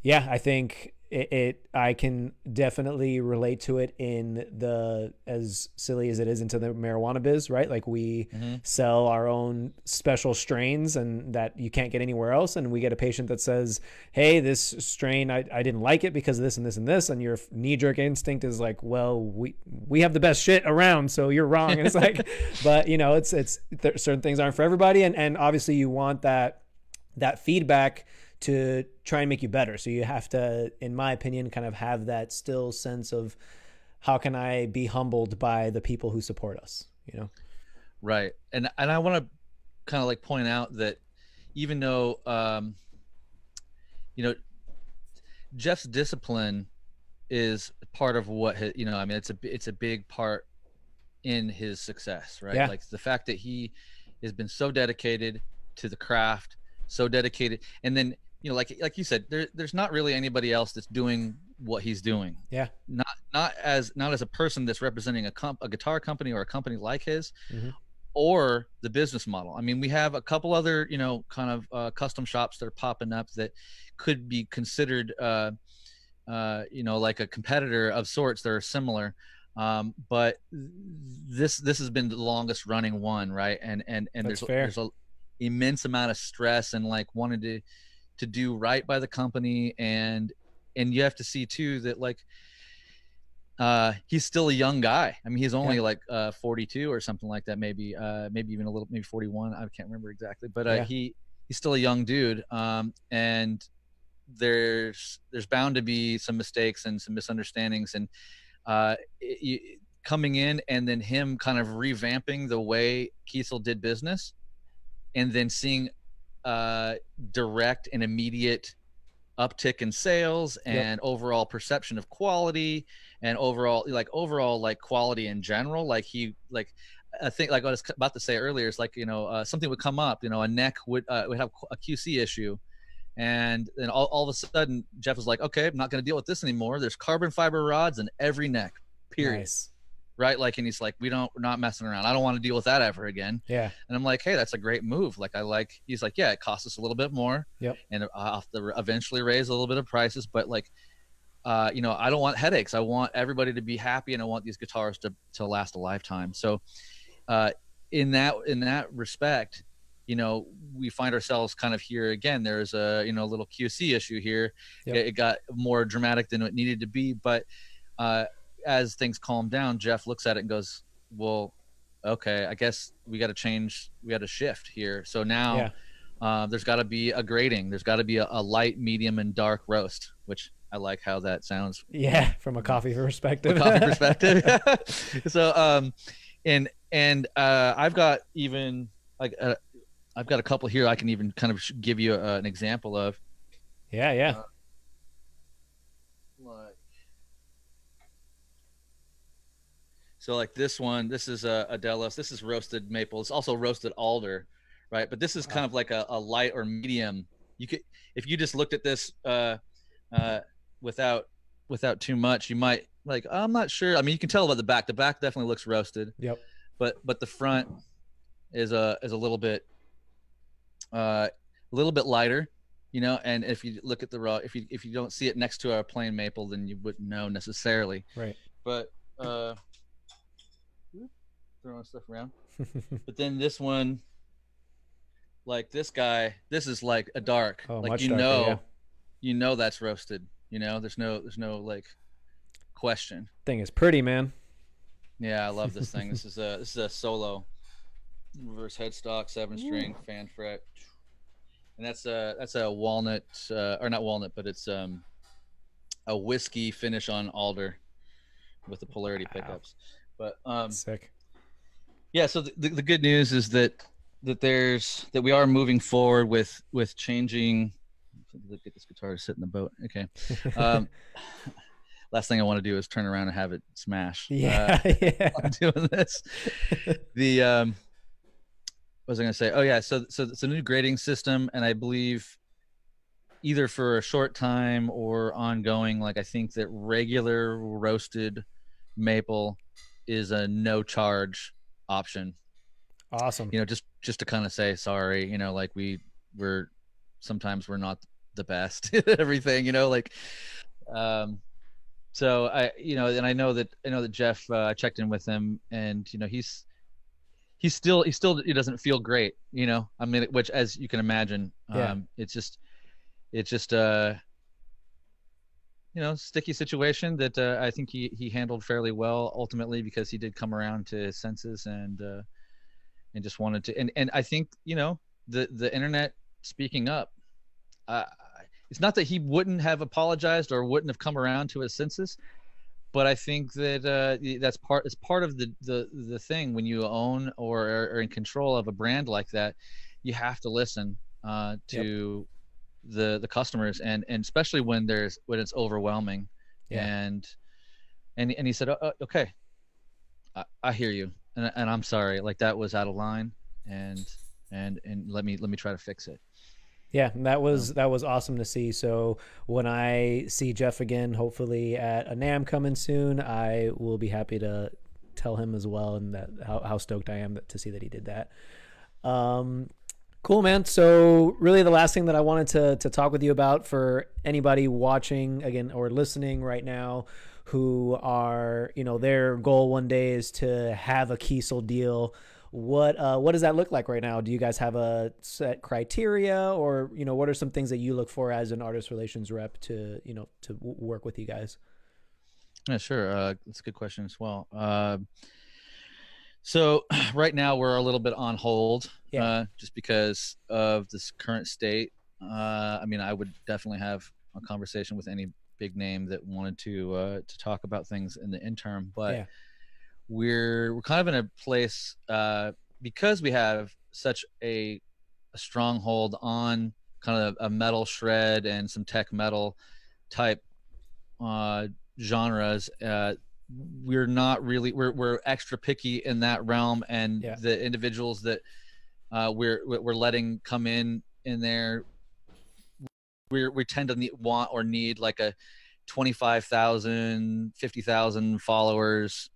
I think I can definitely relate to it in the, as silly as it is, into the marijuana biz, right? Like we sell our own special strains and that you can't get anywhere else. And we get a patient that says, hey, this strain, I didn't like it because of this and this and this. And your knee jerk instinct is like, well, we have the best shit around, so you're wrong. And it's like, but you know, certain things aren't for everybody. And obviously you want that feedback to try and make you better. So you have to, in my opinion, kind of have that still sense of how can I be humbled by the people who support us, you know? Right. And I want to kind of like point out that even though, you know, Jeff's discipline is part of what his, you know, I mean, it's a big part in his success, right? Yeah. Like the fact that he has been so dedicated to the craft, so dedicated. And then, you know, like you said, there's not really anybody else that's doing what he's doing. Yeah. Not as a person that's representing a guitar company or a company like his, or the business model. I mean, we have a couple other, you know, kind of custom shops that are popping up that could be considered, you know, like a competitor of sorts that are similar. But this has been the longest running one, right? And there's a immense amount of stress and like wanted to do right by the company, and you have to see too that like he's still a young guy. I mean, he's only like 42 or something like that, maybe even a little, maybe 41, I can't remember exactly, but he's still a young dude, and there's bound to be some mistakes and some misunderstandings, and coming in and then him kind of revamping the way Kiesel did business, and then seeing direct and immediate uptick in sales and overall perception of quality and overall like quality in general. Like I think like I was about to say earlier, it's like, you know, something would come up, you know, a neck would have a QC issue, and then all of a sudden Jeff was like, okay, I'm not going to deal with this anymore. There's carbon fiber rods in every neck, period. Nice. Right. Like, and he's like, we're not messing around. I don't want to deal with that ever again. Yeah. And I'm like, hey, that's a great move. Like, he's like, yeah, it costs us a little bit more. Yep. And I'll have to eventually raise a little bit of prices. But like, you know, I don't want headaches. I want everybody to be happy, and I want these guitars to last a lifetime. So in that respect, you know, we find ourselves kind of here again. There's a, you know, little QC issue here. Yep. It got more dramatic than it needed to be. But as things calm down, Jeff looks at it and goes, well, okay, I guess we got to change. We got to shift here. So now there's got to be a grading. There's got to be a light, medium, and dark roast, which I like how that sounds. Yeah, from a coffee perspective. So, and I've got even like I've got a couple here I can even kind of give you an example of. Yeah. So like this one, this is a Delos. This is roasted maple. It's also roasted alder, right? But this is kind of like a light or medium. You could, if you just looked at this without too much, you might like, I'm not sure. I mean, you can tell about the back. The back definitely looks roasted. Yep. But the front is a little bit lighter, you know. And if you look at the raw, if you don't see it next to a plain maple, then you wouldn't know necessarily. Right. But throwing stuff around. But then this one, like this guy, this is like a dark, like you darker, know that's roasted. You know, there's no like question. Thing is pretty, man. Yeah, I love this thing. This is a solo reverse headstock 7-string fan fret, and that's a walnut or not walnut, but it's a whiskey finish on alder with the polarity pickups. But sick. Yeah, so the good news is that we are moving forward with changing. Get this guitar to sit in the boat. Okay. Last thing I want to do is turn around and have it smash. Yeah. I'm doing this. What was I going to say? Oh yeah, so it's a new grading system, and I believe either for a short time or ongoing, like I think that regular roasted maple is a no charge option. Awesome. You know, just to kind of say sorry, you know, like we're sometimes we're not the best at everything, you know, like So and I know that Jeff, checked in with him, and he doesn't feel great. I mean, which, as you can imagine, Yeah. it's just sticky situation that I think he handled fairly well ultimately, because he did come around to his senses, and just wanted to, and I think the internet speaking up. Uh, it's not that he wouldn't have apologized or wouldn't have come around to his senses, but I think that it's part of the thing when you own or are in control of a brand like that. You have to listen to the customers, and especially when it's overwhelming. Yeah. And he said, okay, I hear you, and I'm sorry, like that was out of line, and let me try to fix it. Yeah, that was awesome to see. So when I see Jeff again, hopefully at a NAMM coming soon, I will be happy to tell him as well, and that how stoked I am to see that he did that. Cool, man. So really the last thing that I wanted to talk with you about, for anybody watching again or listening right now who are, their goal one day is to have a Kiesel deal. What does that look like right now? Do you guys have a set criteria, or what are some things that you look for as an artist relations rep to work with you guys? Yeah, sure. That's a good question as well. So right now we're a little bit on hold, just because of this current state. I mean, I would definitely have a conversation with any big name that wanted to talk about things in the interim, but we're kind of in a place, because we have such a stronghold on kind of a metal shred and some tech metal type genres. We're not really, we're extra picky in that realm, and the individuals that we're letting come in there, we tend to want or need like a 25,000, 50,000 followers,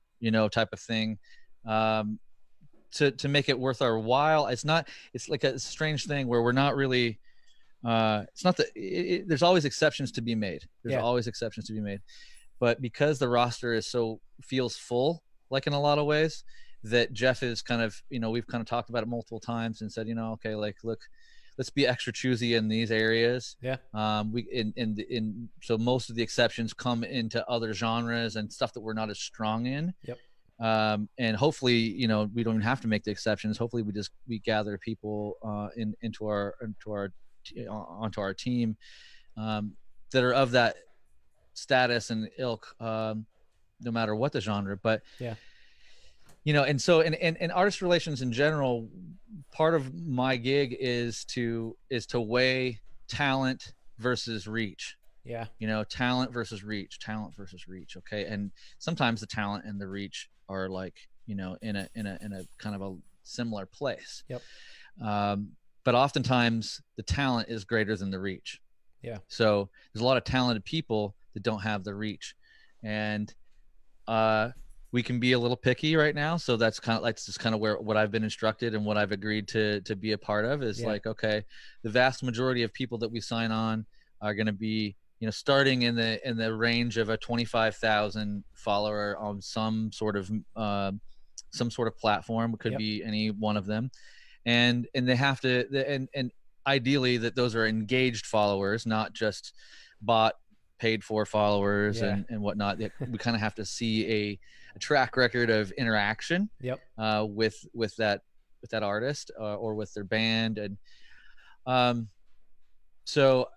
type of thing, to make it worth our while. It's like a strange thing where we're not really, it's not that there's always exceptions to be made. There's always exceptions to be made. But because the roster feels full, like in a lot of ways, that Jeff is kind of, we've kind of talked about it multiple times and said, okay, like, look, let's be extra choosy in these areas. Yeah. So most of the exceptions come into other genres and stuff that we're not as strong in. Yep. And hopefully, we don't even have to make the exceptions. Hopefully we gather people onto our team that are of that status and ilk, no matter what the genre. But and so in artist relations in general, part of my gig is to weigh talent versus reach. Talent versus reach. Okay. And sometimes the talent and the reach are like, in a kind of a similar place. Yep. But oftentimes the talent is greater than the reach. Yeah. So there's a lot of talented people that don't have the reach, and we can be a little picky right now. So that's just kind of what I've been instructed and what I've agreed to be a part of is like, okay, the vast majority of people that we sign on are going to be, starting in the range of a 25,000 follower on some sort of platform. It could be any one of them. And they have to, and ideally that those are engaged followers, not just bot paid for followers and whatnot. We kind of have to see a track record of interaction with that artist or with their band. And so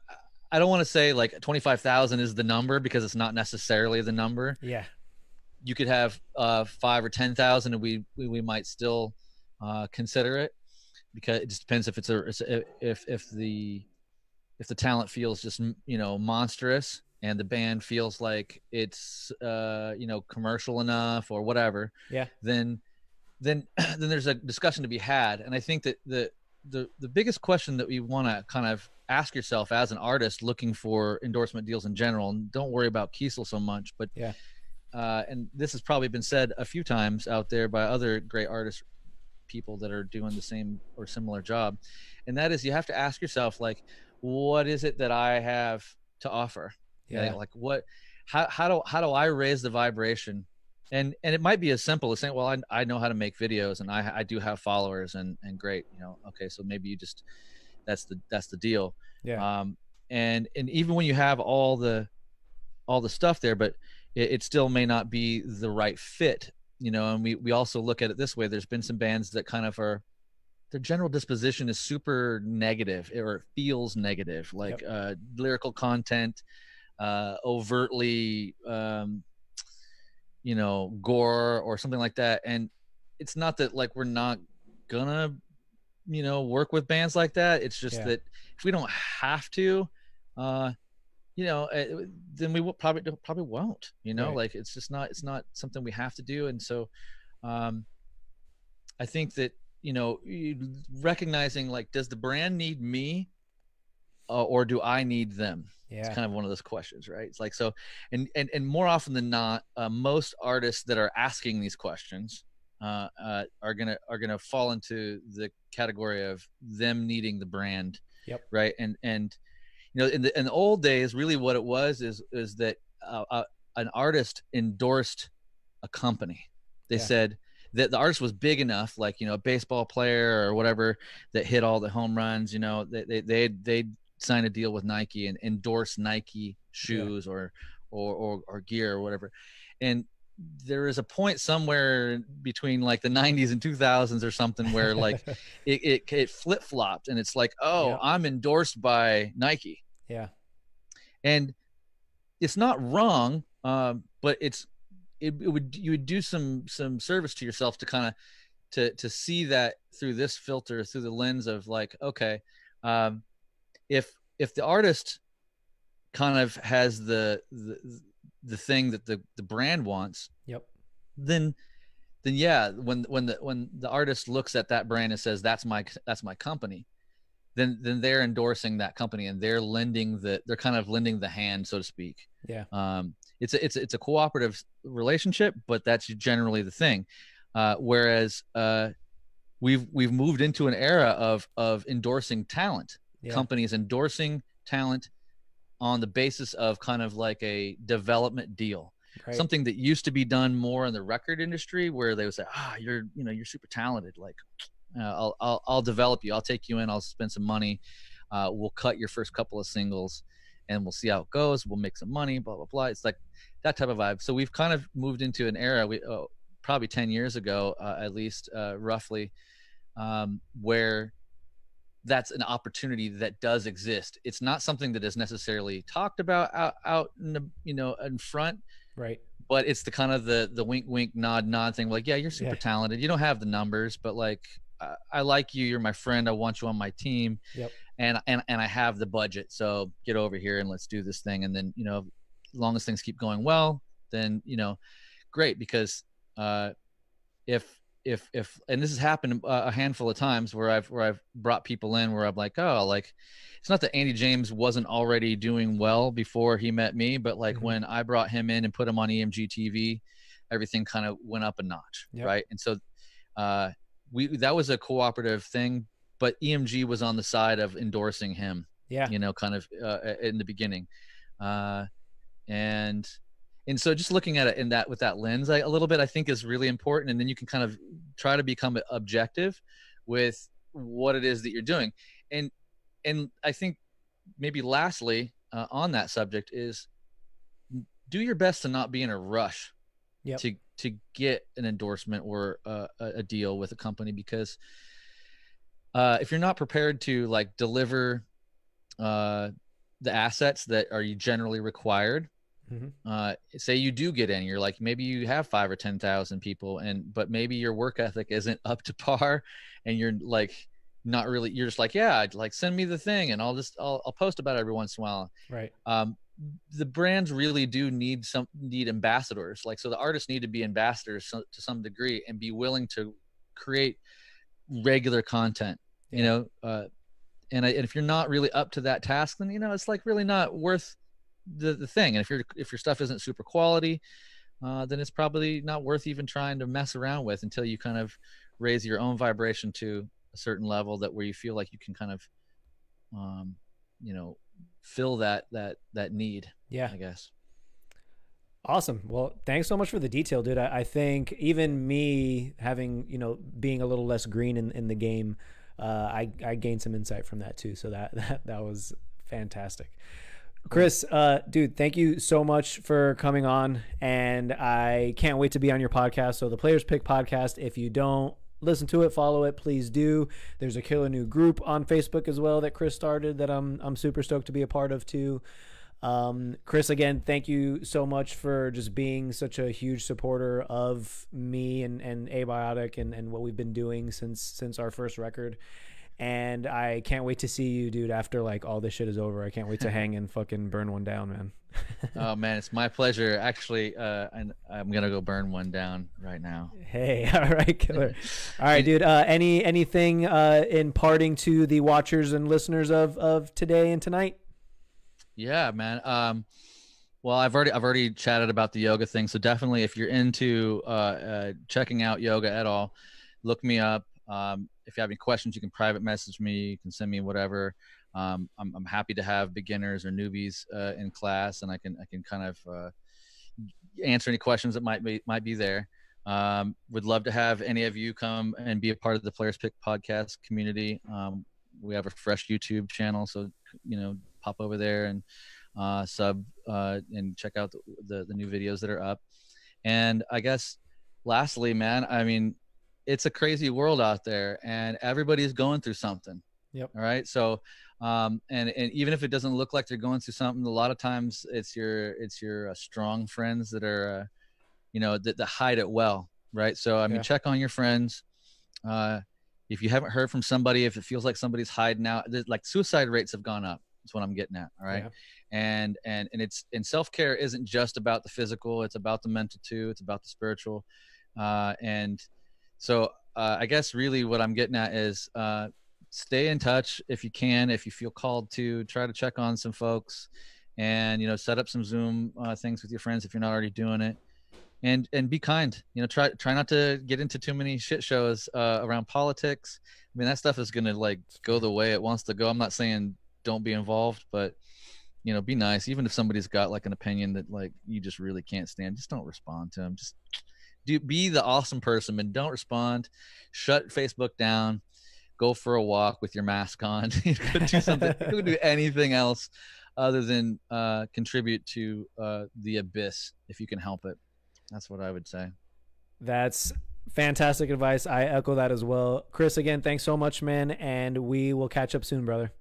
I don't want to say like 25,000 is the number, because it's not necessarily the number. Yeah. You could have 5 or 10,000 and we might still consider it, because it just depends if if the talent feels just monstrous and the band feels like it's commercial enough or whatever. Then there's a discussion to be had. And I think that the biggest question that we want to kind of ask yourself as an artist looking for endorsement deals in general, and don't worry about Kiesel so much, but and this has probably been said a few times out there by other great artists, people that are doing the same or similar job, and that is, you have to ask yourself, like, what is it that I have to offer? Yeah. Like what, how do I raise the vibration? And it might be as simple as saying, well, I know how to make videos and I do have followers and great, you know, okay, so maybe you just, that's the deal. Yeah. Um, and even when you have all the stuff there, but it still may not be the right fit, you know. And we also look at it this way: there's been some bands that kind of are, their general disposition is super negative, or it feels negative, like lyrical content, overtly, you know, gore or something like that. And it's not that like we're not gonna, you know, work with bands like that. It's just that if we don't have to, you know, then we will probably won't, you know, like it's just not, it's not something we have to do. And so I think that, you know, recognizing like, does the brand need me, or do I need them? It's kind of one of those questions, right? It's like, so, and more often than not, most artists that are asking these questions are gonna fall into the category of them needing the brand, right? And you know, in the old days, really what it was is that an artist endorsed a company. They said that the artist was big enough, like, you know, a baseball player or whatever that hit all the home runs, you know, they'd sign a deal with Nike and endorse Nike shoes or gear or whatever. And there is a point somewhere between like the 90s and 2000s or something where like it flip-flopped, and it's like, oh, I'm endorsed by Nike. Yeah. And it's not wrong, but you would do some service to yourself to kind of to see that through this filter, through the lens of like, okay, if the artist kind of has the thing that the brand wants, then yeah, when the artist looks at that brand and says, that's my company, then they're endorsing that company, and they're kind of lending the hand, so to speak. It's a cooperative relationship, but that's generally the thing. Whereas we've moved into an era of endorsing talent, companies endorsing talent on the basis of kind of like a development deal. Something that used to be done more in the record industry, where they would say, you're super talented, like, I'll develop you, I'll take you in, I'll spend some money, we'll cut your first couple of singles and we'll see how it goes, we'll make some money, blah blah blah. It's like that type of vibe. So we've kind of moved into an era, probably 10 years ago, at least, roughly, where that's an opportunity that does exist. It's not something that is necessarily talked about out in the, you know, in front, but it's the kind of the wink wink nod nod thing, like, yeah, you're super talented, you don't have the numbers, but like, I like you, you're my friend, I want you on my team, and I have the budget, so get over here and let's do this thing. And then, you know, as long as things keep going well, then, you know, great. Because if and this has happened a handful of times where I've brought people in where I'm like, oh, like, it's not that Andy James wasn't already doing well before he met me, but like when I brought him in and put him on EMG TV, everything kind of went up a notch, right? And so that was a cooperative thing, but EMG was on the side of endorsing him, you know, kind of in the beginning, and so just looking at it with that lens, a little bit, I think, is really important. And then you can kind of try to become objective with what it is that you're doing. And I think maybe lastly, on that subject, is do your best to not be in a rush to get an endorsement or a deal with a company, because if you're not prepared to like deliver the assets that are generally required, say you do get in, you're like, maybe you have 5 or 10,000 people, but maybe your work ethic isn't up to par, and you're like, not really, you're just like, yeah, like, send me the thing and I'll post about it every once in a while. The brands really do need ambassadors. Like, so the artists need to be ambassadors to some degree, and be willing to create regular content, you know, and if you're not really up to that task, then, you know, it's like really not worth the thing. And if your stuff isn't super quality, then it's probably not worth even trying to mess around with until you kind of raise your own vibration to a certain level that where you feel like you can kind of, you know, fill that need. Yeah. I guess. Awesome. Well, thanks so much for the detail, dude. I think even me having, being a little less green in the game, I gained some insight from that too. So that was fantastic. Chrys, dude, thank you so much for coming on, and I can't wait to be on your podcast. So the Players Pick podcast, if you don't listen to it, follow it, please do. There's a killer new group on Facebook as well that Chrys started that I'm super stoked to be a part of too. Chrys, again, thank you so much for just being such a huge supporter of me and Abiotic and what we've been doing since our first record. And I can't wait to see you, dude, after like all this shit is over. I can't wait to hang and fucking burn one down, man. Oh man, it's my pleasure. Actually, and I'm gonna go burn one down right now. Hey, all right, killer. All right, dude. Anything in parting to the watchers and listeners of today and tonight? Yeah, man. Well, I've already chatted about the yoga thing. So definitely, if you're into checking out yoga at all, look me up. If you have any questions, you can private message me. You can send me whatever. I'm happy to have beginners or newbies in class, and I can kind of answer any questions that might be there. Would love to have any of you come and be a part of the Players Pick podcast community. We have a fresh YouTube channel, so pop over there and sub and check out the new videos that are up. And I guess lastly, man, I mean, it's a crazy world out there, and everybody's going through something. Yep. All right. So, and even if it doesn't look like they're going through something, a lot of times it's your strong friends that are, that hide it well. Right. So, I mean, check on your friends. If you haven't heard from somebody, if it feels like somebody's hiding out, like suicide rates have gone up. That's what I'm getting at. All right. Yeah. And self-care isn't just about the physical. It's about the mental too. It's about the spiritual. And so I guess really what I'm getting at is stay in touch if you can, if you feel called to. Try to check on some folks and, set up some Zoom things with your friends if you're not already doing it. And be kind. Try not to get into too many shit shows around politics. I mean, that stuff is going to like go the way it wants to go. I'm not saying don't be involved, but be nice. Even if somebody's got like an opinion that like you just really can't stand, just don't respond to them. Just be the awesome person and don't respond. Shut Facebook down. Go for a walk with your mask on. Do something. Do anything else other than contribute to the abyss if you can help it. That's what I would say. That's fantastic advice. I echo that as well. Chrys, again, thanks so much, man, and we will catch up soon, brother.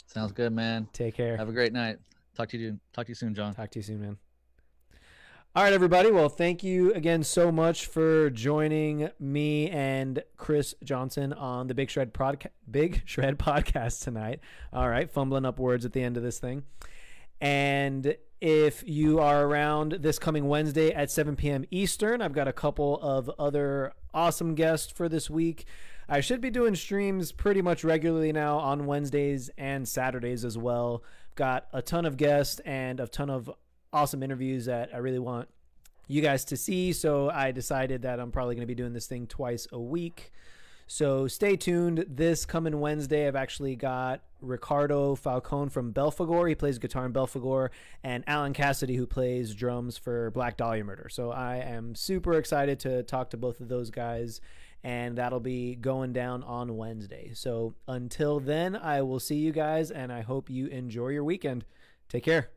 Sounds good, man. Take care. Have a great night. Talk to you soon, John. Talk to you soon, man. All right, everybody. Well, thank you again so much for joining me and Chrys Johnson on the Big Shred podcast tonight. All right, fumbling up words at the end of this thing. And if you are around this coming Wednesday at 7 p.m. Eastern, I've got a couple of other awesome guests for this week. I should be doing streams pretty much regularly now on Wednesdays and Saturdays as well. Got a ton of guests and a ton of awesome interviews that I really want you guys to see. So I decided that I'm probably going to be doing this thing twice a week. So stay tuned. This coming Wednesday, I've actually got Ricardo Falcone from Belphegor. He plays guitar in Belphegor, and Alan Cassidy, who plays drums for Black Dahlia Murder. So I am super excited to talk to both of those guys, and that'll be going down on Wednesday. So until then, I will see you guys, and I hope you enjoy your weekend. Take care.